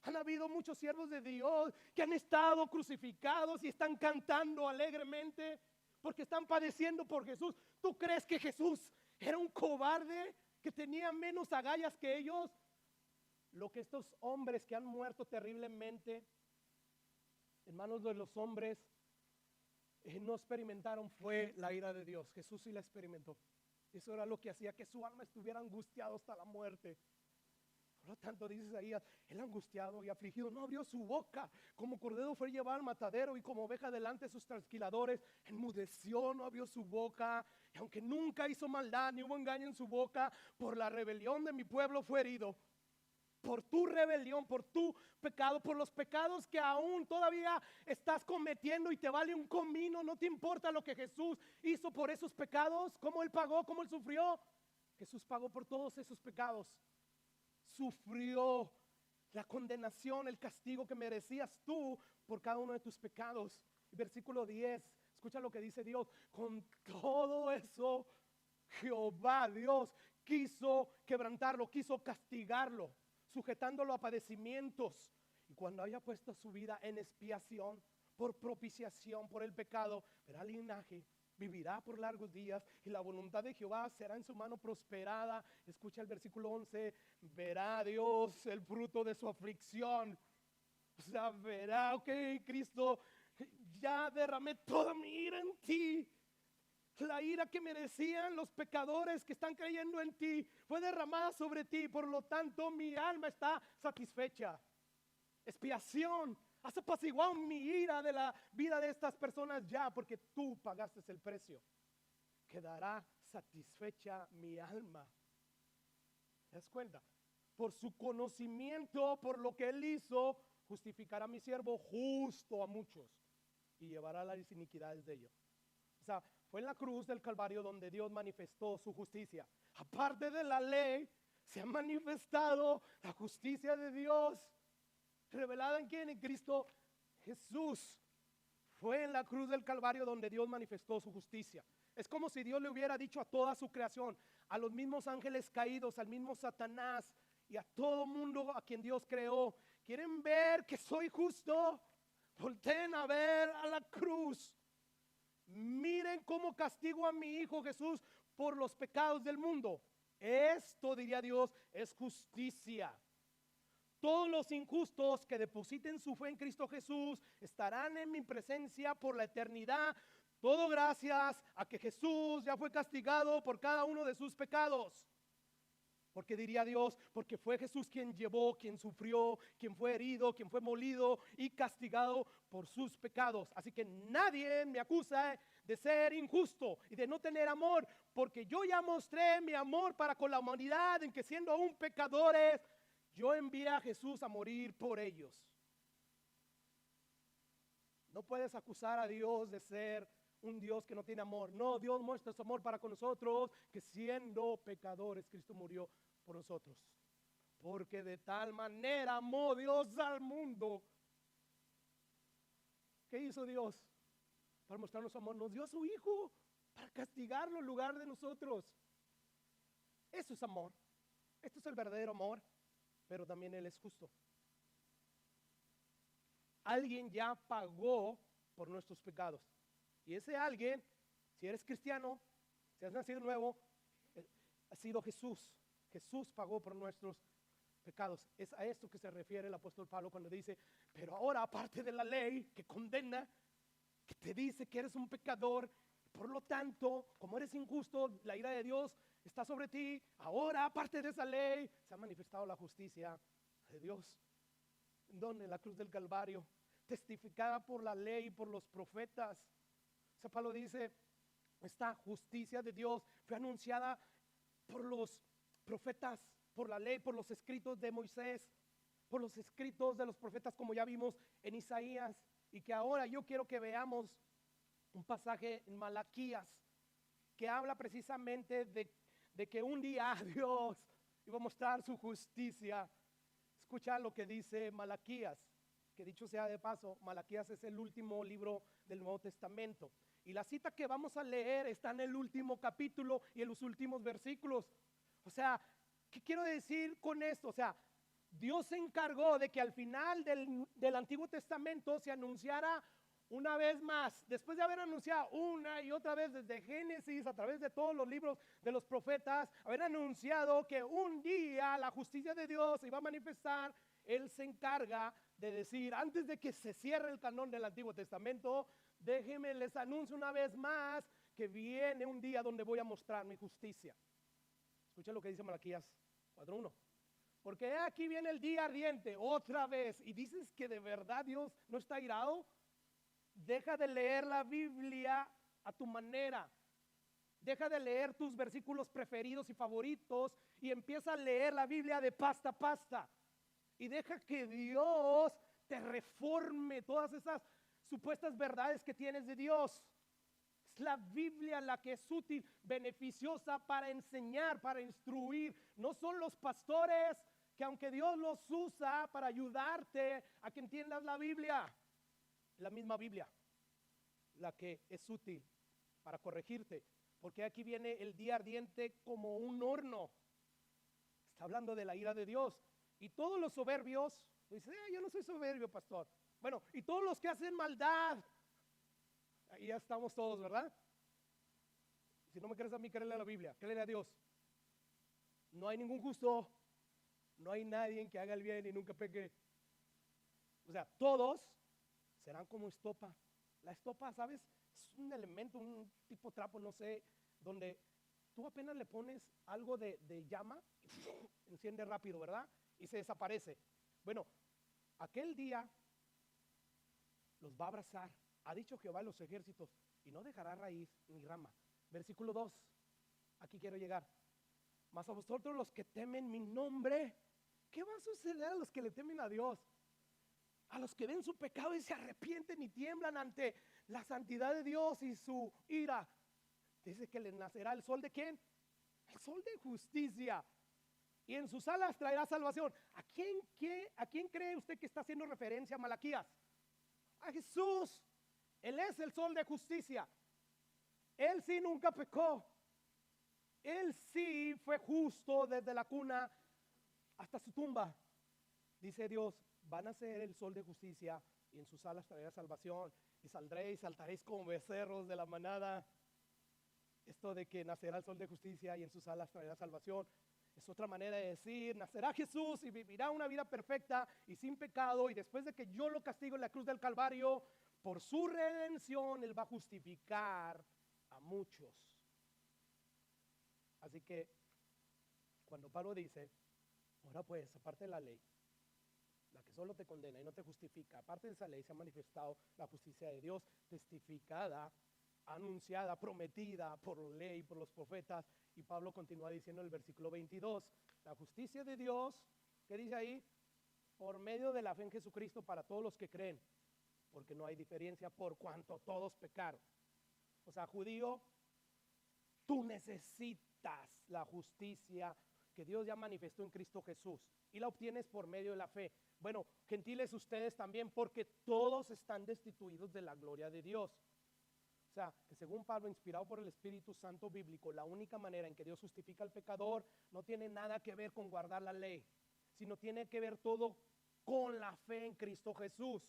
Speaker 1: han habido muchos siervos de Dios que han estado crucificados y están cantando alegremente porque están padeciendo por Jesús. ¿Tú crees que Jesús era un cobarde que tenía menos agallas que ellos? Lo que estos hombres que han muerto terriblemente en manos de los hombres no experimentaron fue la ira de Dios. Jesús sí la experimentó. Eso era lo que hacía que su alma estuviera angustiado hasta la muerte. Por lo tanto, dice Isaías, el angustiado y afligido no abrió su boca, como cordero fue llevado al matadero y como oveja delante de sus trasquiladores, enmudeció, no abrió su boca, y aunque nunca hizo maldad ni hubo engaño en su boca, por la rebelión de mi pueblo fue herido. Por tu rebelión, por tu pecado, por los pecados que aún todavía estás cometiendo y te vale un comino, no te importa lo que Jesús hizo por esos pecados, cómo Él pagó, cómo Él sufrió. Jesús pagó por todos esos pecados. Sufrió la condenación, el castigo que merecías tú por cada uno de tus pecados. Versículo 10, escucha lo que dice Dios. Con todo eso, Jehová Dios quiso quebrantarlo, quiso castigarlo, sujetándolo a padecimientos. Y cuando haya puesto su vida en expiación, por propiciación, por el pecado, verá linaje, vivirá por largos días y la voluntad de Jehová será en su mano prosperada. Escucha el versículo 11, verá Dios el fruto de su aflicción. O sea, verá, ok, Cristo, ya derramé toda mi ira en ti. La ira que merecían los pecadores que están creyendo en ti fue derramada sobre ti. Por lo tanto, mi alma está satisfecha. Expiación. Has apaciguado mi ira de la vida de estas personas ya, porque tú pagaste el precio. Quedará satisfecha mi alma. ¿Te das cuenta? Por su conocimiento, por lo que él hizo, justificará a mi siervo justo a muchos y llevará las iniquidades de ellos. O sea, fue en la cruz del Calvario donde Dios manifestó su justicia. Aparte de la ley, se ha manifestado la justicia de Dios. ¿Revelada en quién? En Cristo Jesús. Fue en la cruz del Calvario donde Dios manifestó su justicia. Es como si Dios le hubiera dicho a toda su creación, a los mismos ángeles caídos, al mismo Satanás y a todo mundo a quien Dios creó: ¿quieren ver que soy justo? Volteen a ver a la cruz. Miren cómo castigo a mi hijo Jesús por los pecados del mundo. Esto, diría Dios, es justicia. Todos los injustos que depositen su fe en Cristo Jesús estarán en mi presencia por la eternidad. Todo gracias a que Jesús ya fue castigado por cada uno de sus pecados. Porque diría Dios, porque fue Jesús quien llevó, quien sufrió, quien fue herido, quien fue molido y castigado por sus pecados. Así que nadie me acusa de ser injusto y de no tener amor, porque yo ya mostré mi amor para con la humanidad, en que siendo aún pecadores, yo envié a Jesús a morir por ellos. No puedes acusar a Dios de ser un Dios que no tiene amor. No, Dios muestra su amor para con nosotros, que siendo pecadores, Cristo murió por nosotros. Porque de tal manera amó Dios al mundo. ¿Qué hizo Dios? Para mostrarnos su amor, nos dio a su Hijo para castigarlo en lugar de nosotros. Eso es amor. Esto es el verdadero amor. Pero también Él es justo. Alguien ya pagó por nuestros pecados. Y ese alguien Si eres cristiano, si has nacido nuevo, ha sido Jesús. Jesús pagó por nuestros pecados. Es a esto que se refiere el apóstol Pablo cuando dice, pero ahora aparte de la ley que condena, que te dice que eres un pecador, por lo tanto, como eres injusto, la ira de Dios está sobre ti. Ahora aparte de esa ley, se ha manifestado la justicia de Dios. ¿Dónde? En la cruz del Calvario, testificada por la ley y por los profetas. O sea, Pablo dice, esta justicia de Dios fue anunciada por los profetas, por la ley, por los escritos de Moisés, por los escritos de los profetas, como ya vimos en Isaías, y que ahora yo quiero que veamos un pasaje en Malaquías que habla precisamente de que un día Dios iba a mostrar su justicia. Escucha lo que dice Malaquías, que dicho sea de paso, Malaquías es el último libro del Nuevo Testamento. Y la cita que vamos a leer está en el último capítulo y en los últimos versículos. O sea, ¿qué quiero decir con esto? O sea, Dios se encargó de que al final del Antiguo Testamento se anunciara una vez más, después de haber anunciado una y otra vez desde Génesis, a través de todos los libros de los profetas, haber anunciado que un día la justicia de Dios se iba a manifestar. Él se encarga de decir, antes de que se cierre el canon del Antiguo Testamento, déjenme les anuncio una vez más que viene un día donde voy a mostrar mi justicia. Escuchen lo que dice Malaquías 4:1. Porque aquí viene el día ardiente otra vez y dices que de verdad Dios no está irado. Deja de leer la Biblia a tu manera. Deja de leer tus versículos preferidos y favoritos y empieza a leer la Biblia de pasta a pasta. Y deja que Dios te reforme todas esas supuestas verdades que tienes de Dios. Es la Biblia la que es útil, beneficiosa para enseñar, para instruir. No son los pastores que aunque Dios los usa para ayudarte a que entiendas la Biblia, la misma Biblia la que es útil para corregirte, porque aquí viene el día ardiente como un horno. Está hablando de la ira de Dios. Y todos los soberbios, dice, yo no soy soberbio, pastor. Bueno, y todos los que hacen maldad, ahí ya estamos todos, ¿verdad? Si no me crees a mí, créele a la Biblia, créele a Dios. No hay ningún justo, no hay nadie que haga el bien y nunca peque. O sea, todos serán como estopa. La estopa, ¿sabes? Es un elemento, un tipo trapo, no sé, donde tú apenas le pones algo de llama, enciende rápido, ¿verdad? Y se desaparece. Bueno, aquel día los va a abrazar. Ha dicho Jehová de los ejércitos, y no dejará raíz ni rama. Versículo 2, aquí quiero llegar. Mas a vosotros los que temen mi nombre, ¿qué va a suceder a los que le temen a Dios? A los que ven su pecado y se arrepienten y tiemblan ante la santidad de Dios y su ira. Dice que les nacerá el sol de ¿quién? El sol de justicia. Y en sus alas traerá salvación. ¿A quién cree usted que está haciendo referencia a Malaquías? A Jesús. Él es el sol de justicia. Él sí nunca pecó. Él sí fue justo desde la cuna hasta su tumba. Dice Dios, van a ser el sol de justicia y en sus alas traerá salvación. Y saldréis, saltaréis como becerros de la manada. Esto de que nacerá el sol de justicia y en sus alas traerá salvación es otra manera de decir, nacerá Jesús y vivirá una vida perfecta y sin pecado, y después de que yo lo castigo en la cruz del Calvario, por su redención Él va a justificar a muchos. Así que cuando Pablo dice, ahora pues, aparte de la ley, la que solo te condena y no te justifica, aparte de esa ley se ha manifestado la justicia de Dios, testificada, anunciada, prometida por la ley, por los profetas. Y Pablo continúa diciendo en el versículo 22, la justicia de Dios, ¿qué dice ahí? Por medio de la fe en Jesucristo para todos los que creen, porque no hay diferencia por cuanto todos pecaron. O sea, judío, tú necesitas la justicia que Dios ya manifestó en Cristo Jesús y la obtienes por medio de la fe. Bueno, gentiles ustedes también, porque todos están destituidos de la gloria de Dios. O sea, que según Pablo, inspirado por el Espíritu Santo bíblico, la única manera en que Dios justifica al pecador no tiene nada que ver con guardar la ley, sino tiene que ver todo con la fe en Cristo Jesús.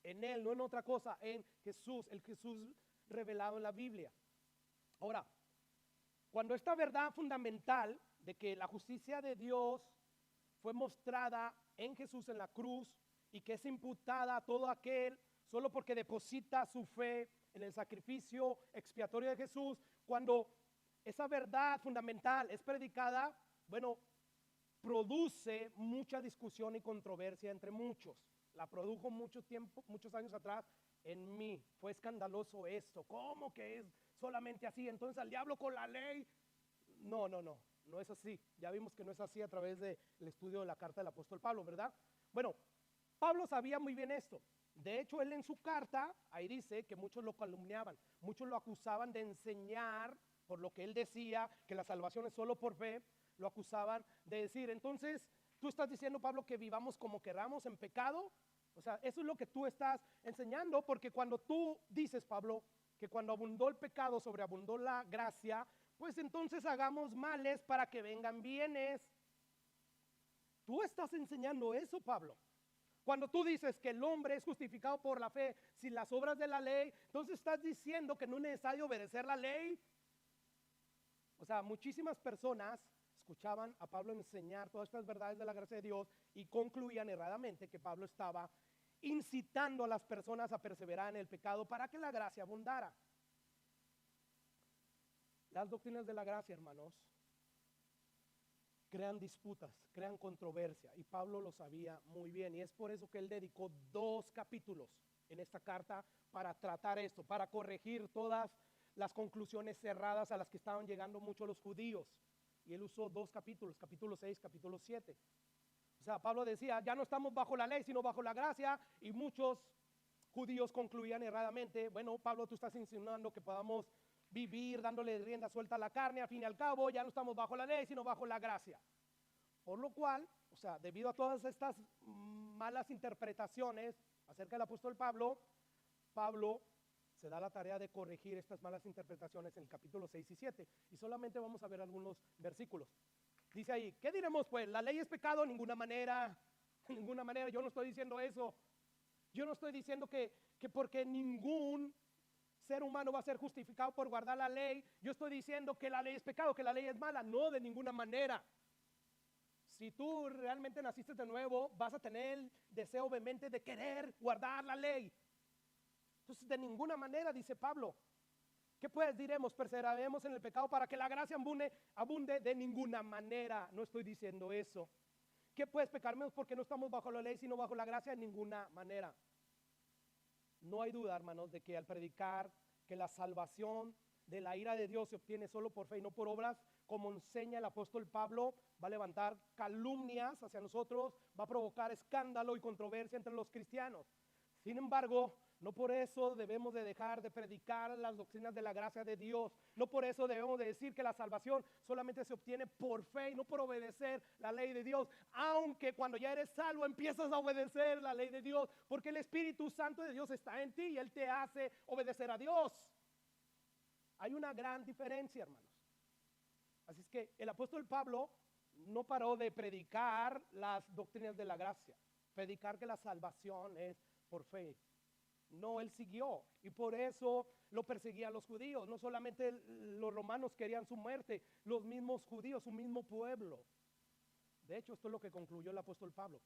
Speaker 1: En Él, no en otra cosa, en Jesús, el Jesús revelado en la Biblia. Ahora, cuando esta verdad fundamental de que la justicia de Dios fue mostrada en Jesús en la cruz y que es imputada a todo aquel solo porque deposita su fe en el sacrificio expiatorio de Jesús, cuando esa verdad fundamental es predicada, bueno, produce mucha discusión y controversia entre muchos. La produjo mucho tiempo, muchos años atrás en mí. Fue escandaloso esto. ¿Cómo que es solamente así? Entonces al diablo con la ley. No es así. Ya vimos que no es así a través del estudio de la carta del apóstol Pablo, ¿verdad? Bueno, Pablo sabía muy bien esto. De hecho, él en su carta, ahí dice que muchos lo calumniaban, muchos lo acusaban de enseñar, por lo que él decía, que la salvación es solo por fe, lo acusaban de decir, entonces, tú estás diciendo, Pablo, que vivamos como queramos en pecado. O sea, eso es lo que tú estás enseñando, porque cuando tú dices, Pablo, que cuando abundó el pecado, sobreabundó la gracia, pues entonces hagamos males para que vengan bienes. Tú estás enseñando eso, Pablo. Cuando tú dices que el hombre es justificado por la fe sin las obras de la ley, entonces estás diciendo que no es necesario obedecer la ley. O sea, muchísimas personas escuchaban a Pablo enseñar todas estas verdades de la gracia de Dios y concluían erradamente que Pablo estaba incitando a las personas a perseverar en el pecado para que la gracia abundara. Las doctrinas de la gracia, hermanos, crean disputas, crean controversia, y Pablo lo sabía muy bien, y es por eso que él dedicó 2 capítulos en esta carta para tratar esto, para corregir todas las conclusiones cerradas a las que estaban llegando muchos los judíos. Y él usó 2 capítulos, capítulo 6, capítulo 7. O sea, Pablo decía, ya no estamos bajo la ley, sino bajo la gracia, y muchos judíos concluían erradamente, bueno, Pablo, tú estás insinuando que podamos vivir dándole rienda suelta a la carne, al fin y al cabo ya no estamos bajo la ley, sino bajo la gracia. Por lo cual, o sea, debido a todas estas malas interpretaciones acerca del apóstol Pablo, Pablo se da la tarea de corregir estas malas interpretaciones en el capítulo 6 y 7. Y solamente vamos a ver algunos versículos. Dice ahí, ¿qué diremos pues? ¿La ley es pecado? Ninguna manera, ninguna manera. Yo no estoy diciendo eso. Yo no estoy diciendo que porque ningún ser humano va a ser justificado por guardar la ley, yo estoy diciendo que la ley es pecado, que la ley es mala. No, de ninguna manera. Si tú realmente naciste de nuevo, vas a tener el deseo obviamente de querer guardar la ley. Entonces, de ninguna manera, dice Pablo, ¿qué pues diremos? Perseveraremos en el pecado para que la gracia abunde. De ninguna manera, no estoy diciendo eso. ¿Qué pues pecaremos porque no estamos bajo la ley, sino bajo la gracia? De ninguna manera. No hay duda, hermanos, de que al predicar que la salvación de la ira de Dios se obtiene solo por fe y no por obras, como enseña el apóstol Pablo, va a levantar calumnias hacia nosotros, va a provocar escándalo y controversia entre los cristianos. Sin embargo, no por eso debemos de dejar de predicar las doctrinas de la gracia de Dios. No por eso debemos de decir que la salvación solamente se obtiene por fe y no por obedecer la ley de Dios. Aunque cuando ya eres salvo empiezas a obedecer la ley de Dios, porque el Espíritu Santo de Dios está en ti y Él te hace obedecer a Dios. Hay una gran diferencia, hermanos. Así es que el apóstol Pablo no paró de predicar las doctrinas de la gracia, predicar que la salvación es por fe. No, él siguió, y por eso lo perseguían los judíos. No solamente los romanos querían su muerte, los mismos judíos, su mismo pueblo. De hecho, esto es lo que concluyó el apóstol Pablo.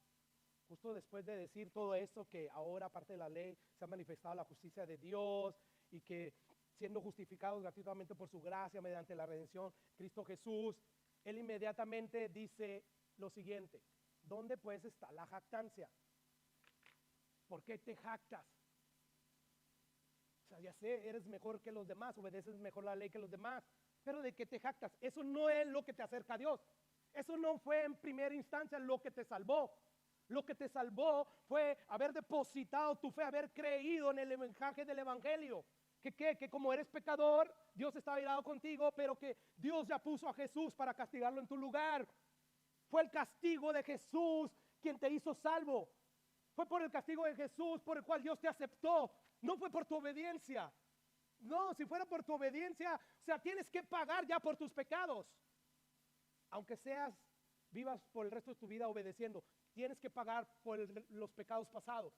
Speaker 1: Justo después de decir todo esto, que ahora aparte de la ley se ha manifestado la justicia de Dios y que siendo justificados gratuitamente por su gracia mediante la redención Cristo Jesús, él inmediatamente dice lo siguiente: ¿dónde pues está la jactancia? ¿Por qué te jactas? O sea, ya sé, eres mejor que los demás, obedeces mejor la ley que los demás, pero ¿de qué te jactas? Eso no es lo que te acerca a Dios. Eso no fue en primera instancia lo que te salvó. Lo que te salvó fue haber depositado tu fe, haber creído en el mensaje del evangelio. Que como eres pecador, Dios está airado contigo, pero que Dios ya puso a Jesús para castigarlo en tu lugar. Fue el castigo de Jesús quien te hizo salvo. Fue por el castigo de Jesús por el cual Dios te aceptó. No fue por tu obediencia. No, si fuera por tu obediencia, o sea, tienes que pagar ya por tus pecados. Aunque vivas por el resto de tu vida obedeciendo, tienes que pagar por los pecados pasados.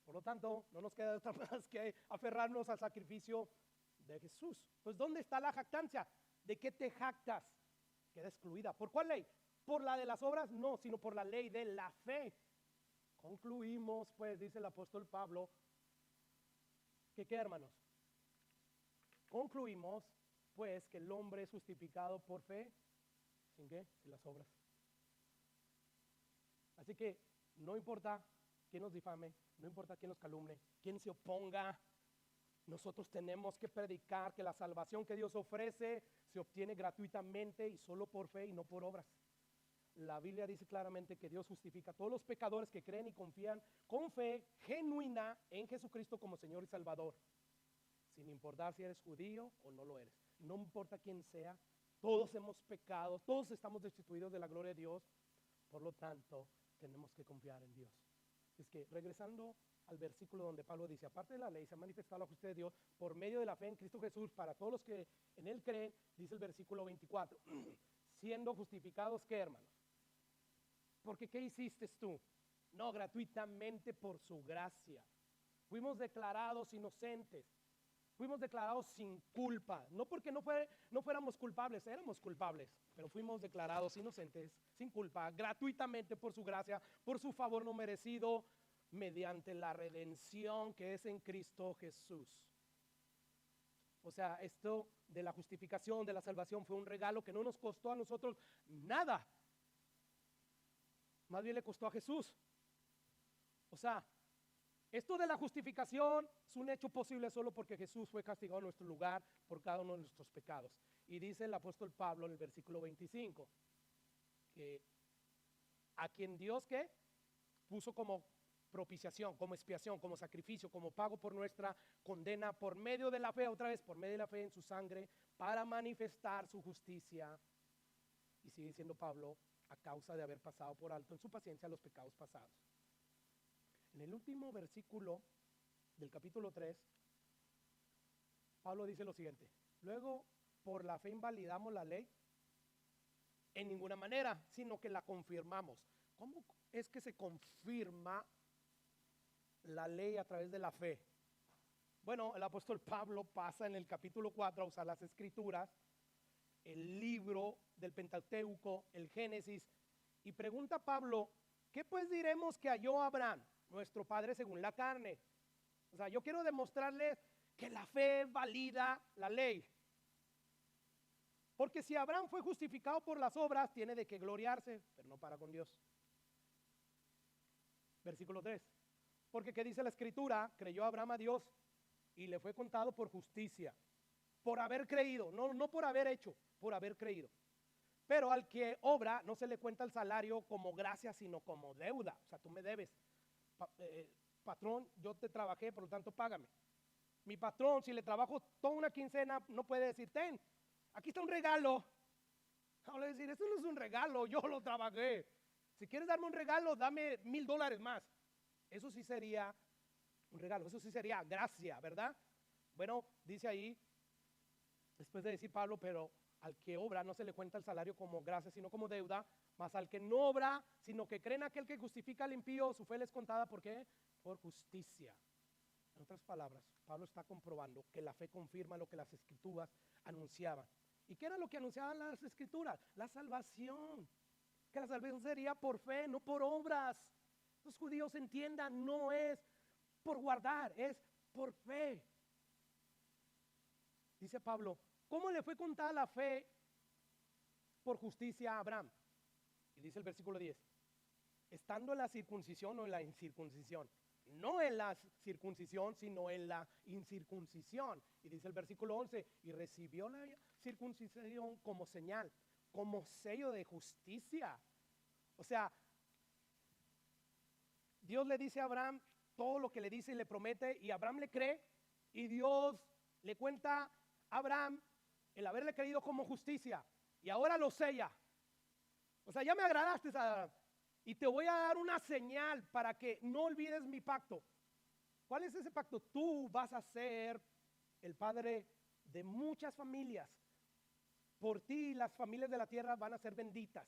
Speaker 1: Por lo tanto, no nos queda otra más que aferrarnos al sacrificio de Jesús. Pues ¿dónde está la jactancia? ¿De qué te jactas? Queda excluida. ¿Por cuál ley? ¿Por la de las obras? No, sino por la ley de la fe. Concluimos, pues, dice el apóstol Pablo, que ¿qué, hermanos? Concluimos, pues, que el hombre es justificado por fe, ¿sin qué? Sin las obras. Así que no importa quién nos difame, no importa quién nos calumnie, quién se oponga, nosotros tenemos que predicar que la salvación que Dios ofrece se obtiene gratuitamente y solo por fe y no por obras. La Biblia dice claramente que Dios justifica a todos los pecadores que creen y confían con fe genuina en Jesucristo como Señor y Salvador, sin importar si eres judío o no lo eres. No importa quién sea, todos hemos pecado, todos estamos destituidos de la gloria de Dios. Por lo tanto, tenemos que confiar en Dios. Es que regresando al versículo donde Pablo dice, aparte de la ley se ha manifestado la justicia de Dios por medio de la fe en Cristo Jesús para todos los que en él creen, dice el versículo 24, siendo justificados, ¿qué, hermanos? Porque ¿qué hiciste tú? No, gratuitamente por su gracia. Fuimos declarados inocentes. Fuimos declarados sin culpa. No porque no fuéramos culpables, éramos culpables, pero fuimos declarados inocentes, sin culpa, gratuitamente por su gracia, por su favor no merecido, mediante la redención que es en Cristo Jesús. O sea, esto de la justificación, de la salvación, fue un regalo que no nos costó a nosotros nada. Más bien le costó a Jesús. O sea, esto de la justificación es un hecho posible solo porque Jesús fue castigado en nuestro lugar por cada uno de nuestros pecados. Y dice el apóstol Pablo en el versículo 25, que a quien Dios, ¿qué? Puso como propiciación, como expiación, como sacrificio, como pago por nuestra condena, por medio de la fe, otra vez, por medio de la fe en su sangre, para manifestar su justicia. Y sigue diciendo Pablo, a causa de haber pasado por alto en su paciencia los pecados pasados. En el último versículo del capítulo 3, Pablo dice lo siguiente: luego, por la fe invalidamos la ley en ninguna manera, sino que la confirmamos. ¿Cómo es que se confirma la ley a través de la fe? Bueno, el apóstol Pablo pasa en el capítulo 4 a usar las escrituras, el libro del Pentateuco, el Génesis, y pregunta a Pablo, ¿qué pues diremos que halló Abraham, nuestro padre según la carne? O sea, yo quiero demostrarles que la fe valida la ley. Porque si Abraham fue justificado por las obras, tiene de qué gloriarse, pero no para con Dios. Versículo 3. Porque ¿qué dice la escritura? Creyó Abraham a Dios y le fue contado por justicia, por haber creído, no por haber hecho, por haber creído. Pero al que obra no se le cuenta el salario como gracia, sino como deuda. O sea, tú me debes. Patrón, yo te trabajé, por lo tanto págame. Mi patrón, si le trabajo toda una quincena, no puede decir, ten, aquí está un regalo. No le decir, eso no es un regalo, yo lo trabajé. Si quieres darme un regalo, dame $1,000 más. Eso sí sería un regalo, eso sí sería gracia, ¿verdad? Bueno, dice ahí, después de decir Pablo, pero al que obra no se le cuenta el salario como gracia, sino como deuda, mas al que no obra, sino que cree en aquel que justifica al impío, su fe le es contada, ¿por qué? Por justicia. En otras palabras, Pablo está comprobando que la fe confirma lo que las escrituras anunciaban. ¿Y qué era lo que anunciaban las escrituras? La salvación. Que la salvación sería por fe, no por obras. Los judíos entiendan, no es por guardar, es por fe. Dice Pablo, ¿cómo le fue contada la fe por justicia a Abraham? Y dice el versículo 10, estando en la circuncisión o en la incircuncisión. No en la circuncisión, sino en la incircuncisión. Y dice el versículo 11, y recibió la circuncisión como señal, como sello de justicia. O sea, Dios le dice a Abraham todo lo que le dice y le promete, y Abraham le cree, y Dios le cuenta a Abraham el haberle creído como justicia, y ahora lo sella. O sea, ya me agradaste, Abraham, y te voy a dar una señal para que no olvides mi pacto. ¿Cuál es ese pacto? Tú vas a ser el padre de muchas familias. Por ti las familias de la tierra van a ser benditas.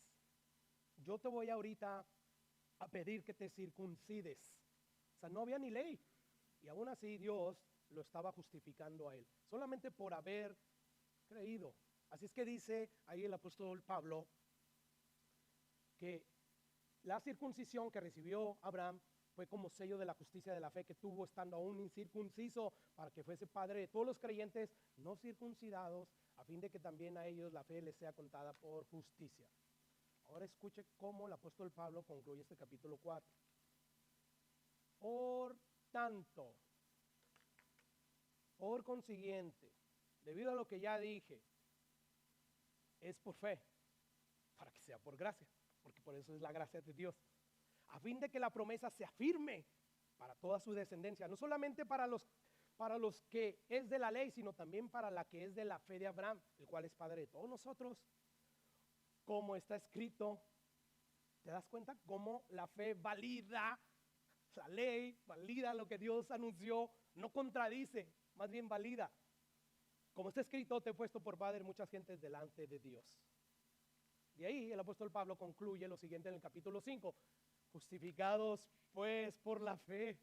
Speaker 1: Yo te voy ahorita a pedir que te circuncides. O sea, no había ni ley. Y aún así Dios lo estaba justificando a él, solamente por haber creído. Así es que dice ahí el apóstol Pablo que la circuncisión que recibió Abraham fue como sello de la justicia de la fe que tuvo estando aún incircunciso, para que fuese padre de todos los creyentes no circuncidados, a fin de que también a ellos la fe les sea contada por justicia. Ahora escuche cómo el apóstol Pablo concluye este capítulo 4. Por tanto, por consiguiente, debido a lo que ya dije, es por fe, para que sea por gracia, porque por eso es la gracia de Dios, a fin de que la promesa se afirme para toda su descendencia, no solamente para los que es de la ley, sino también para la que es de la fe de Abraham, el cual es padre de todos nosotros. Como está escrito, ¿te das cuenta cómo la fe valida la ley, valida lo que Dios anunció, no contradice, más bien valida? Como está escrito, te he puesto por padre muchas gentes delante de Dios. De ahí el apóstol Pablo concluye lo siguiente en el capítulo 5. Justificados pues por la fe,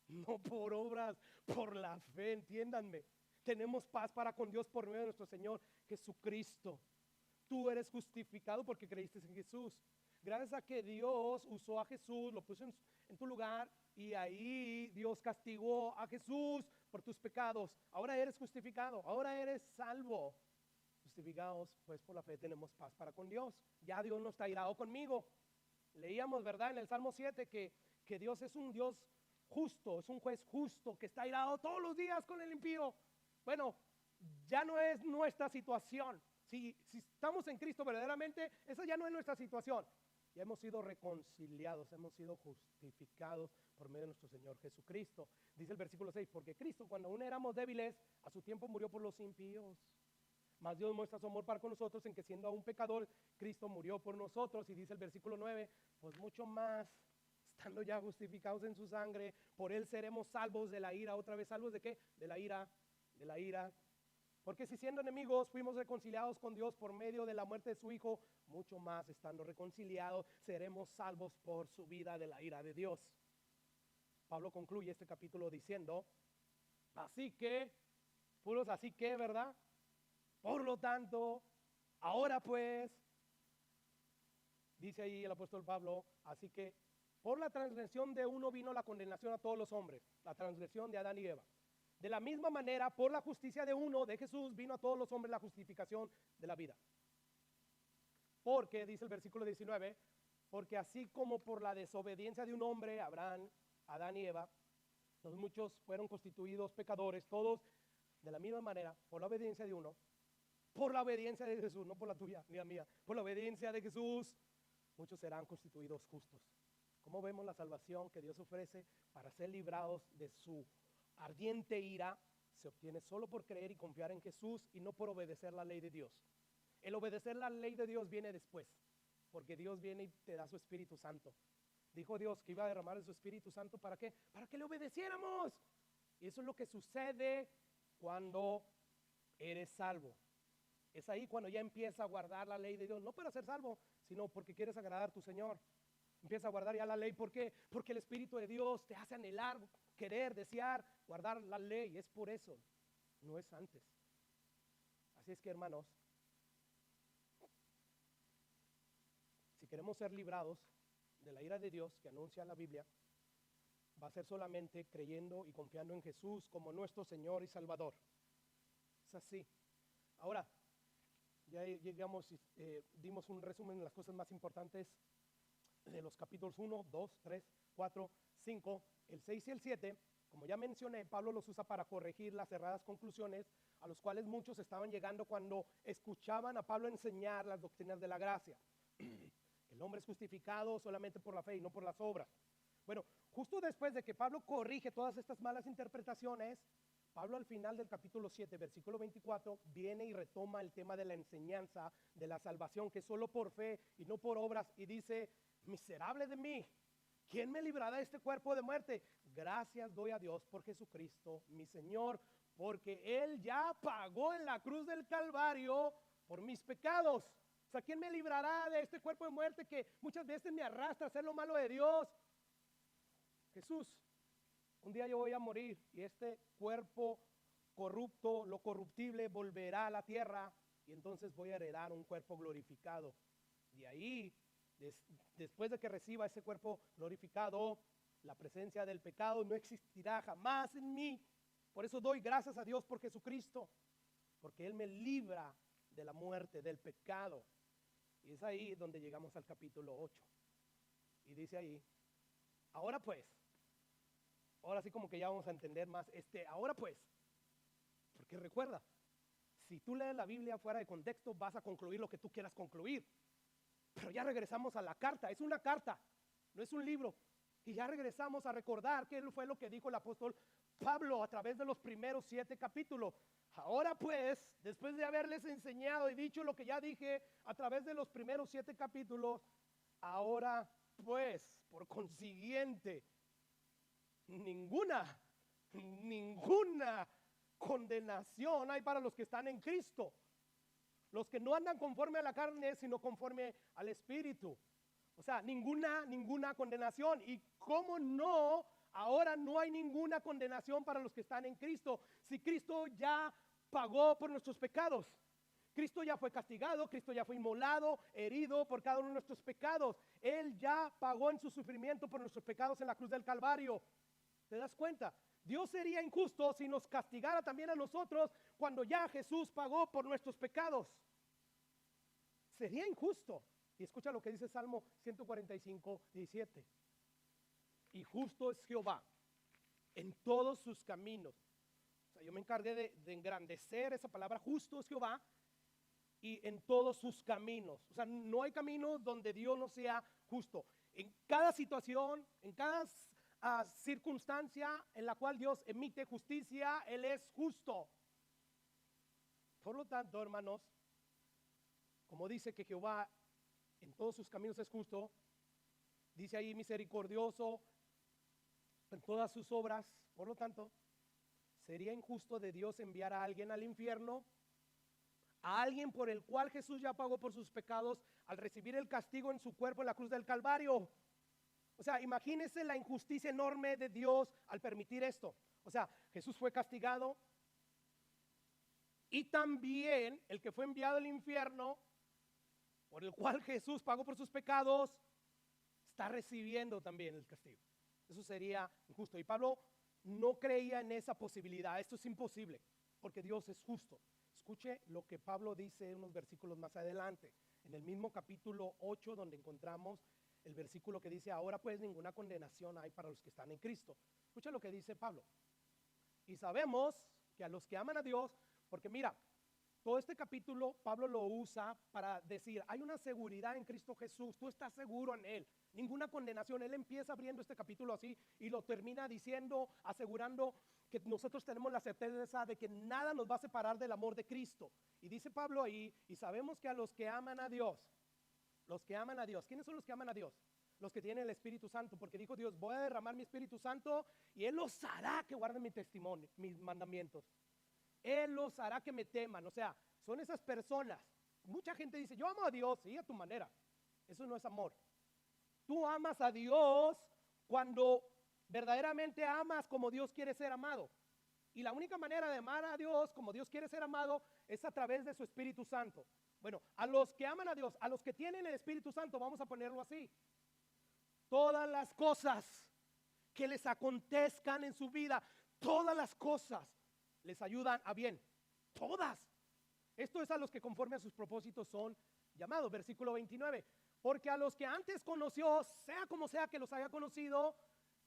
Speaker 1: no por obras, por la fe, entiéndanme. Tenemos paz para con Dios por medio de nuestro Señor Jesucristo. Tú eres justificado porque creíste en Jesús. Gracias a que Dios usó a Jesús, lo puso en tu lugar, y ahí Dios castigó a Jesús por tus pecados. Ahora eres justificado, ahora eres salvo. Justificados pues por la fe tenemos paz para con Dios. Ya Dios no está airado conmigo. Leíamos, ¿verdad?, en el Salmo 7 que Dios es un Dios justo, es un juez justo que está airado todos los días con el impío. Bueno, ya no es nuestra situación. Si estamos en Cristo verdaderamente, esa ya no es nuestra situación. Ya hemos sido reconciliados, hemos sido justificados por medio de nuestro Señor Jesucristo. Dice el versículo 6, porque Cristo, cuando aún éramos débiles, a su tiempo murió por los impíos. Mas Dios muestra su amor para con nosotros en que, siendo aún pecador, Cristo murió por nosotros. Y dice el versículo 9, pues mucho más, estando ya justificados en su sangre, por él seremos salvos de la ira. Otra vez, ¿salvos de qué? De la ira. Porque si siendo enemigos fuimos reconciliados con Dios por medio de la muerte de su Hijo, mucho más, estando reconciliados, seremos salvos por su vida de la ira de Dios. Pablo concluye este capítulo diciendo, así que, puros así que, ¿verdad? Por lo tanto, ahora pues, dice ahí el apóstol Pablo, así que por la transgresión de uno vino la condenación a todos los hombres, la transgresión de Adán y Eva. De la misma manera, por la justicia de uno, de Jesús, vino a todos los hombres la justificación de la vida. Porque, dice el versículo 19, porque así como por la desobediencia de un hombre, Abraham, Adán y Eva, los muchos fueron constituidos pecadores, todos de la misma manera, por la obediencia de uno, por la obediencia de Jesús, no por la tuya ni la mía, por la obediencia de Jesús, muchos serán constituidos justos. ¿Cómo vemos la salvación que Dios ofrece para ser librados de su ardiente ira? Se obtiene solo por creer y confiar en Jesús y no por obedecer la ley de Dios. El obedecer la ley de Dios viene después, porque Dios viene y te da su Espíritu Santo. Dijo Dios que iba a derramar de su Espíritu Santo, ¿para qué? Para que le obedeciéramos. Y eso es lo que sucede cuando eres salvo. Es ahí cuando ya empieza a guardar la ley de Dios, no para ser salvo, sino porque quieres agradar a tu Señor. Empieza a guardar ya la ley, ¿por qué? Porque el Espíritu de Dios te hace anhelar, querer, desear, guardar la ley. Es por eso, no es antes. Así es que, hermanos, si queremos ser librados de la ira de Dios que anuncia la Biblia, va a ser solamente creyendo y confiando en Jesús como nuestro Señor y Salvador. Es así. Ahora, ya llegamos, dimos un resumen de las cosas más importantes de los capítulos 1, 2, 3, 4, 5, el 6 y el 7. Como ya mencioné, Pablo los usa para corregir las erradas conclusiones a los cuales muchos estaban llegando cuando escuchaban a Pablo enseñar las doctrinas de la gracia. El hombre es justificado solamente por la fe y no por las obras. Bueno, justo después de que Pablo corrige todas estas malas interpretaciones, Pablo al final del capítulo 7, versículo 24, viene y retoma el tema de la enseñanza de la salvación, que es solo por fe y no por obras, y dice, miserable de mí, ¿quién me librará de este cuerpo de muerte? Gracias doy a Dios por Jesucristo, mi Señor, porque Él ya pagó en la cruz del Calvario por mis pecados. O sea, ¿quién me librará de este cuerpo de muerte que muchas veces me arrastra a hacer lo malo de Dios? Jesús. un día yo voy a morir y este cuerpo corrupto, lo corruptible, volverá a la tierra y entonces voy a heredar un cuerpo glorificado. De ahí, después de que reciba ese cuerpo glorificado, la presencia del pecado no existirá jamás en mí. Por eso doy gracias a Dios por Jesucristo, porque Él me libra de la muerte, del pecado. Y es ahí donde llegamos al capítulo 8. Y dice ahí, ahora pues, ahora sí como que ya vamos a entender más ahora pues, porque recuerda, si tú lees la Biblia fuera de contexto, vas a concluir lo que tú quieras concluir. Pero ya regresamos a la carta, es una carta, no es un libro. Y ya regresamos a recordar qué fue lo que dijo el apóstol Pablo a través de los primeros 7 capítulos. Ahora pues, después de haberles enseñado y dicho lo que ya dije a través de los primeros 7 capítulos, ahora pues, por consiguiente, ninguna condenación hay para los que están en Cristo. Los que no andan conforme a la carne, sino conforme al Espíritu. O sea, ninguna condenación. Y cómo no, ahora no hay ninguna condenación para los que están en Cristo. Si Cristo ya pagó por nuestros pecados. Cristo ya fue castigado, Cristo ya fue inmolado, herido por cada uno de nuestros pecados. Él ya pagó en su sufrimiento por nuestros pecados en la cruz del Calvario. ¿Te das cuenta? Dios sería injusto si nos castigara también a nosotros cuando ya Jesús pagó por nuestros pecados. Sería injusto. Y escucha lo que dice Salmo 145, 17. Y justo es Jehová en todos sus caminos. O sea, yo me encargué de engrandecer esa palabra, justo es Jehová, y en todos sus caminos. O sea, no hay camino donde Dios no sea justo. En cada situación, en cada circunstancia en la cual Dios emite justicia, Él es justo. Por lo tanto, hermanos, como dice que Jehová en todos sus caminos es justo, dice ahí misericordioso en todas sus obras. Por lo tanto, sería injusto de Dios enviar a alguien al infierno, a alguien por el cual Jesús ya pagó por sus pecados al recibir el castigo en su cuerpo en la cruz del Calvario. O sea, imagínense la injusticia enorme de Dios al permitir esto. O sea, Jesús fue castigado y también el que fue enviado al infierno, por el cual Jesús pagó por sus pecados, está recibiendo también el castigo. Eso sería injusto. Y Pablo no creía en esa posibilidad. Esto es imposible, porque Dios es justo. Escuche lo que Pablo dice unos versículos más adelante, en el mismo capítulo 8, donde encontramos el versículo que dice, ahora pues ninguna condenación hay para los que están en Cristo. Escucha lo que dice Pablo. Y sabemos que a los que aman a Dios, porque mira, todo este capítulo Pablo lo usa para decir, hay una seguridad en Cristo Jesús, tú estás seguro en Él, ninguna condenación. Él empieza abriendo este capítulo así y lo termina diciendo, asegurando que nosotros tenemos la certeza de que nada nos va a separar del amor de Cristo. Y dice Pablo ahí, y sabemos que a los que aman a Dios, ¿quiénes son los que aman a Dios? Los que tienen el Espíritu Santo, porque dijo Dios, voy a derramar mi Espíritu Santo y Él los hará que guarden mi testimonio, mis mandamientos. Él los hará que me teman. O sea, son esas personas. Mucha gente dice, yo amo a Dios, sí, a tu manera. Eso no es amor. Tú amas a Dios cuando verdaderamente amas como Dios quiere ser amado. Y la única manera de amar a Dios como Dios quiere ser amado es a través de su Espíritu Santo. Bueno, a los que aman a Dios, a los que tienen el Espíritu Santo, vamos a ponerlo así. Todas las cosas que les acontezcan en su vida, todas las cosas les ayudan a bien. Todas. Esto es a los que conforme a sus propósitos son llamados. Versículo 29. Porque a los que antes conoció, sea como sea que los haya conocido,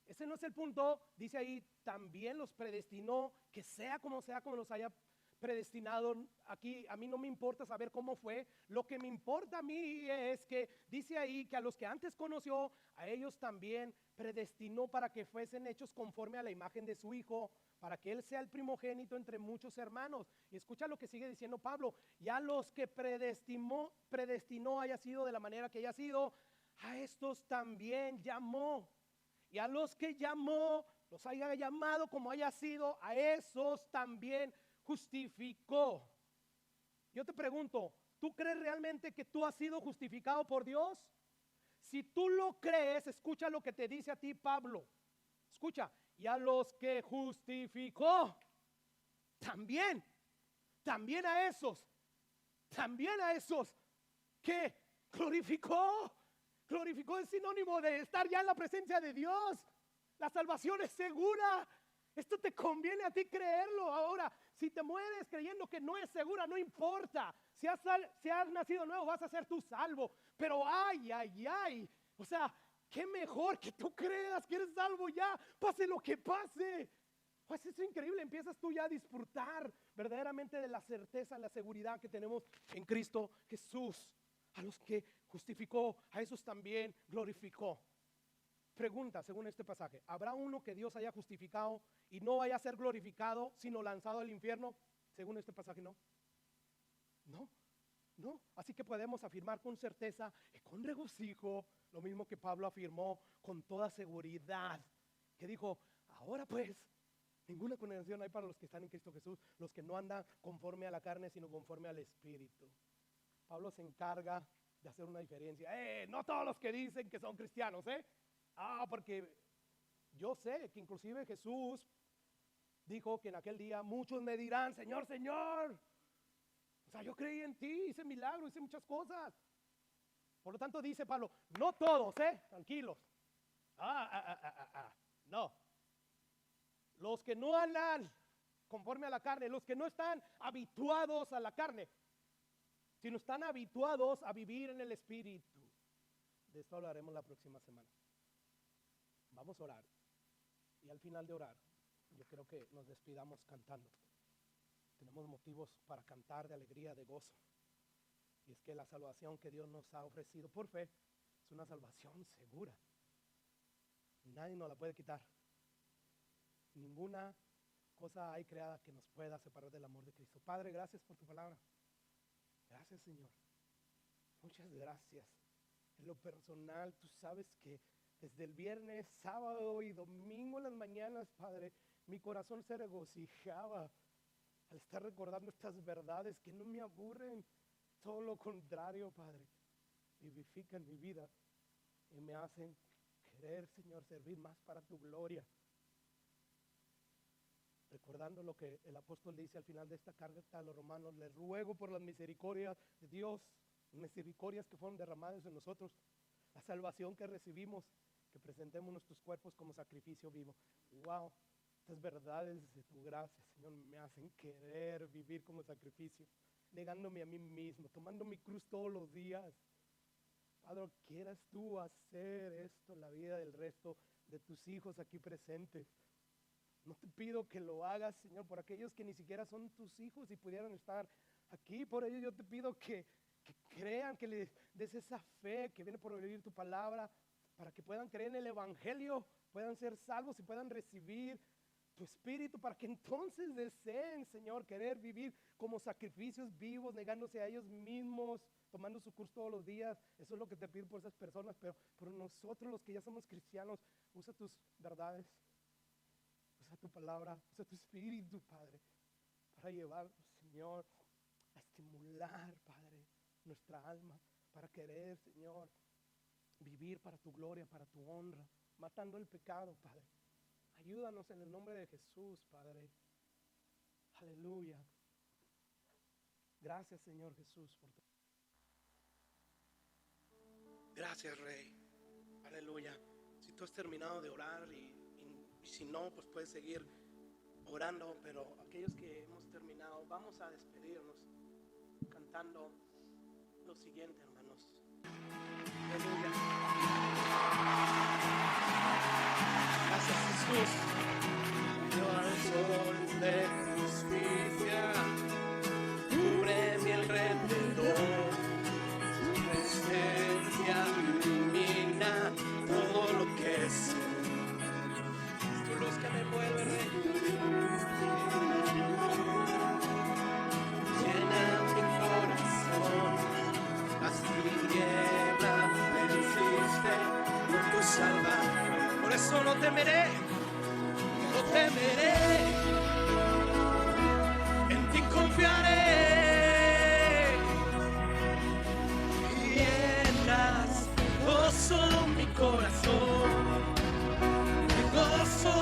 Speaker 1: ese no es el punto, dice ahí, también los predestinó, que sea como los haya predestinado. Aquí a mí no me importa saber cómo fue, lo que me importa a mí es que dice ahí que a los que antes conoció, a ellos también predestinó para que fuesen hechos conforme a la imagen de su Hijo, para que Él sea el primogénito entre muchos hermanos. Y escucha lo que sigue diciendo Pablo, ya los que predestinó haya sido de la manera que haya sido, a estos también llamó. Y a los que llamó, los haya llamado como haya sido, a esos también justificó. Yo te pregunto, ¿tú crees realmente que tú has sido justificado por Dios? Si tú lo crees, escucha lo que te dice a ti Pablo. escucha, y a los que justificó, también a esos que glorificó. Glorificó es sinónimo de estar ya en la presencia de Dios. La salvación es segura. Esto te conviene a ti creerlo. Ahora, si te mueres creyendo que no es segura, no importa. Si has nacido nuevo, vas a ser tú salvo. Pero ay. O sea, qué mejor que tú creas que eres salvo ya, pase lo que pase. Pues es increíble, empiezas tú ya a disfrutar verdaderamente de la certeza, la seguridad que tenemos en Cristo Jesús. A los que justificó, a esos también glorificó. Pregunta, según este pasaje, ¿habrá uno que Dios haya justificado y no vaya a ser glorificado, sino lanzado al infierno? Según este pasaje, no. Así que podemos afirmar con certeza y con regocijo lo mismo que Pablo afirmó con toda seguridad, que dijo, ahora pues, ninguna condenación hay para los que están en Cristo Jesús, los que no andan conforme a la carne, sino conforme al Espíritu. Pablo se encarga de hacer una diferencia. No todos los que dicen que son cristianos, porque yo sé que inclusive Jesús dijo que en aquel día muchos me dirán, Señor, Señor. O sea, yo creí en ti, hice milagros, hice muchas cosas. Por lo tanto dice Pablo, no todos, tranquilos. No. Los que no andan conforme a la carne, los que no están habituados a la carne, sino están habituados a vivir en el Espíritu. De esto hablaremos la próxima semana. Vamos a orar. Y al final de orar, yo creo que nos despidamos cantando. Tenemos motivos para cantar de alegría, de gozo. Y es que la salvación que Dios nos ha ofrecido por fe es una salvación segura. Nadie nos la puede quitar. Ninguna cosa hay creada que nos pueda separar del amor de Cristo. Padre, gracias por tu palabra. Gracias, Señor. Muchas gracias. En lo personal, tú sabes que desde el viernes, sábado y domingo en las mañanas, Padre, mi corazón se regocijaba al estar recordando estas verdades que no me aburren, todo lo contrario, Padre, vivifican mi vida y me hacen querer, Señor, servir más para tu gloria. Recordando lo que el apóstol dice al final de esta carta a los romanos, les ruego por las misericordias de Dios, misericordias que fueron derramadas en nosotros, la salvación que recibimos, que presentemos nuestros cuerpos como sacrificio vivo. Wow, estas verdades de tu gracia, Señor, me hacen querer vivir como sacrificio, negándome a mí mismo, tomando mi cruz todos los días. Padre, quieras tú hacer esto en la vida del resto de tus hijos aquí presentes. No te pido que lo hagas, Señor, por aquellos que ni siquiera son tus hijos y pudieran estar aquí. Por ello yo te pido que crean, que les des esa fe que viene por oír tu palabra, para que puedan creer en el Evangelio, puedan ser salvos y puedan recibir tu Espíritu, para que entonces deseen, Señor, querer vivir como sacrificios vivos, negándose a ellos mismos, tomando su cruz todos los días. Eso es lo que te pido por esas personas, pero por nosotros los que ya somos cristianos, usa tus verdades. Usa tu palabra, usa tu Espíritu, Padre, para llevar, Señor, a estimular, Padre, nuestra alma, para querer, Señor, vivir para tu gloria, para tu honra, matando el pecado, Padre. Ayúdanos en el nombre de Jesús, Padre. Aleluya. Gracias, Señor Jesús, por tu... Gracias, Rey. Aleluya. Si tú has terminado de orar y si no, pues puedes seguir orando, pero aquellos que hemos terminado, vamos a despedirnos cantando lo siguiente, hermanos. Aleluya. Gracias, Jesús. Yo al sol de justicia, cúbreme alrededor, su presencia ilumina todo lo que soy. Los que me vuelven llena mi corazón, las tinieblas venciste por tu salvación. Por eso no temeré, en ti confiaré. Llenas gozo mi corazón, gozo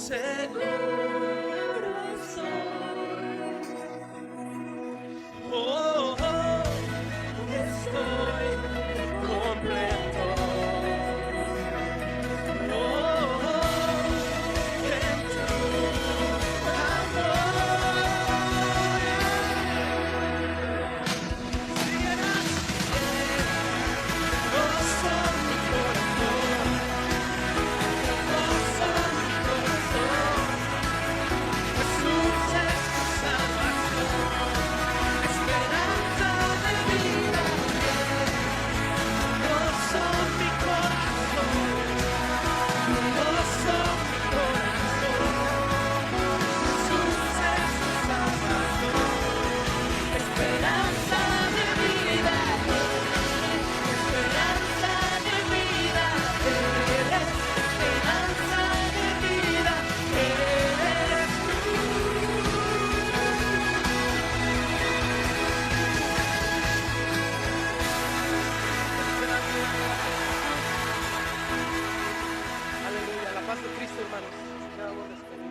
Speaker 2: seguro estoy. Oh, oh, estoy completo. Oh, oh, en tu amor. Síguenos, gozo mi corazón, gozo mi corazón. Jesús es mi salvación, esperanza de vida. Gozo mi corazón, gozo mi corazón. Jesús es mi salvación, esperanza de vida, esperanza de vida, eres esperanza de vida, eres tú.
Speaker 1: Aleluya, la paz de Cristo, hermanos. Ya vamos a despedir.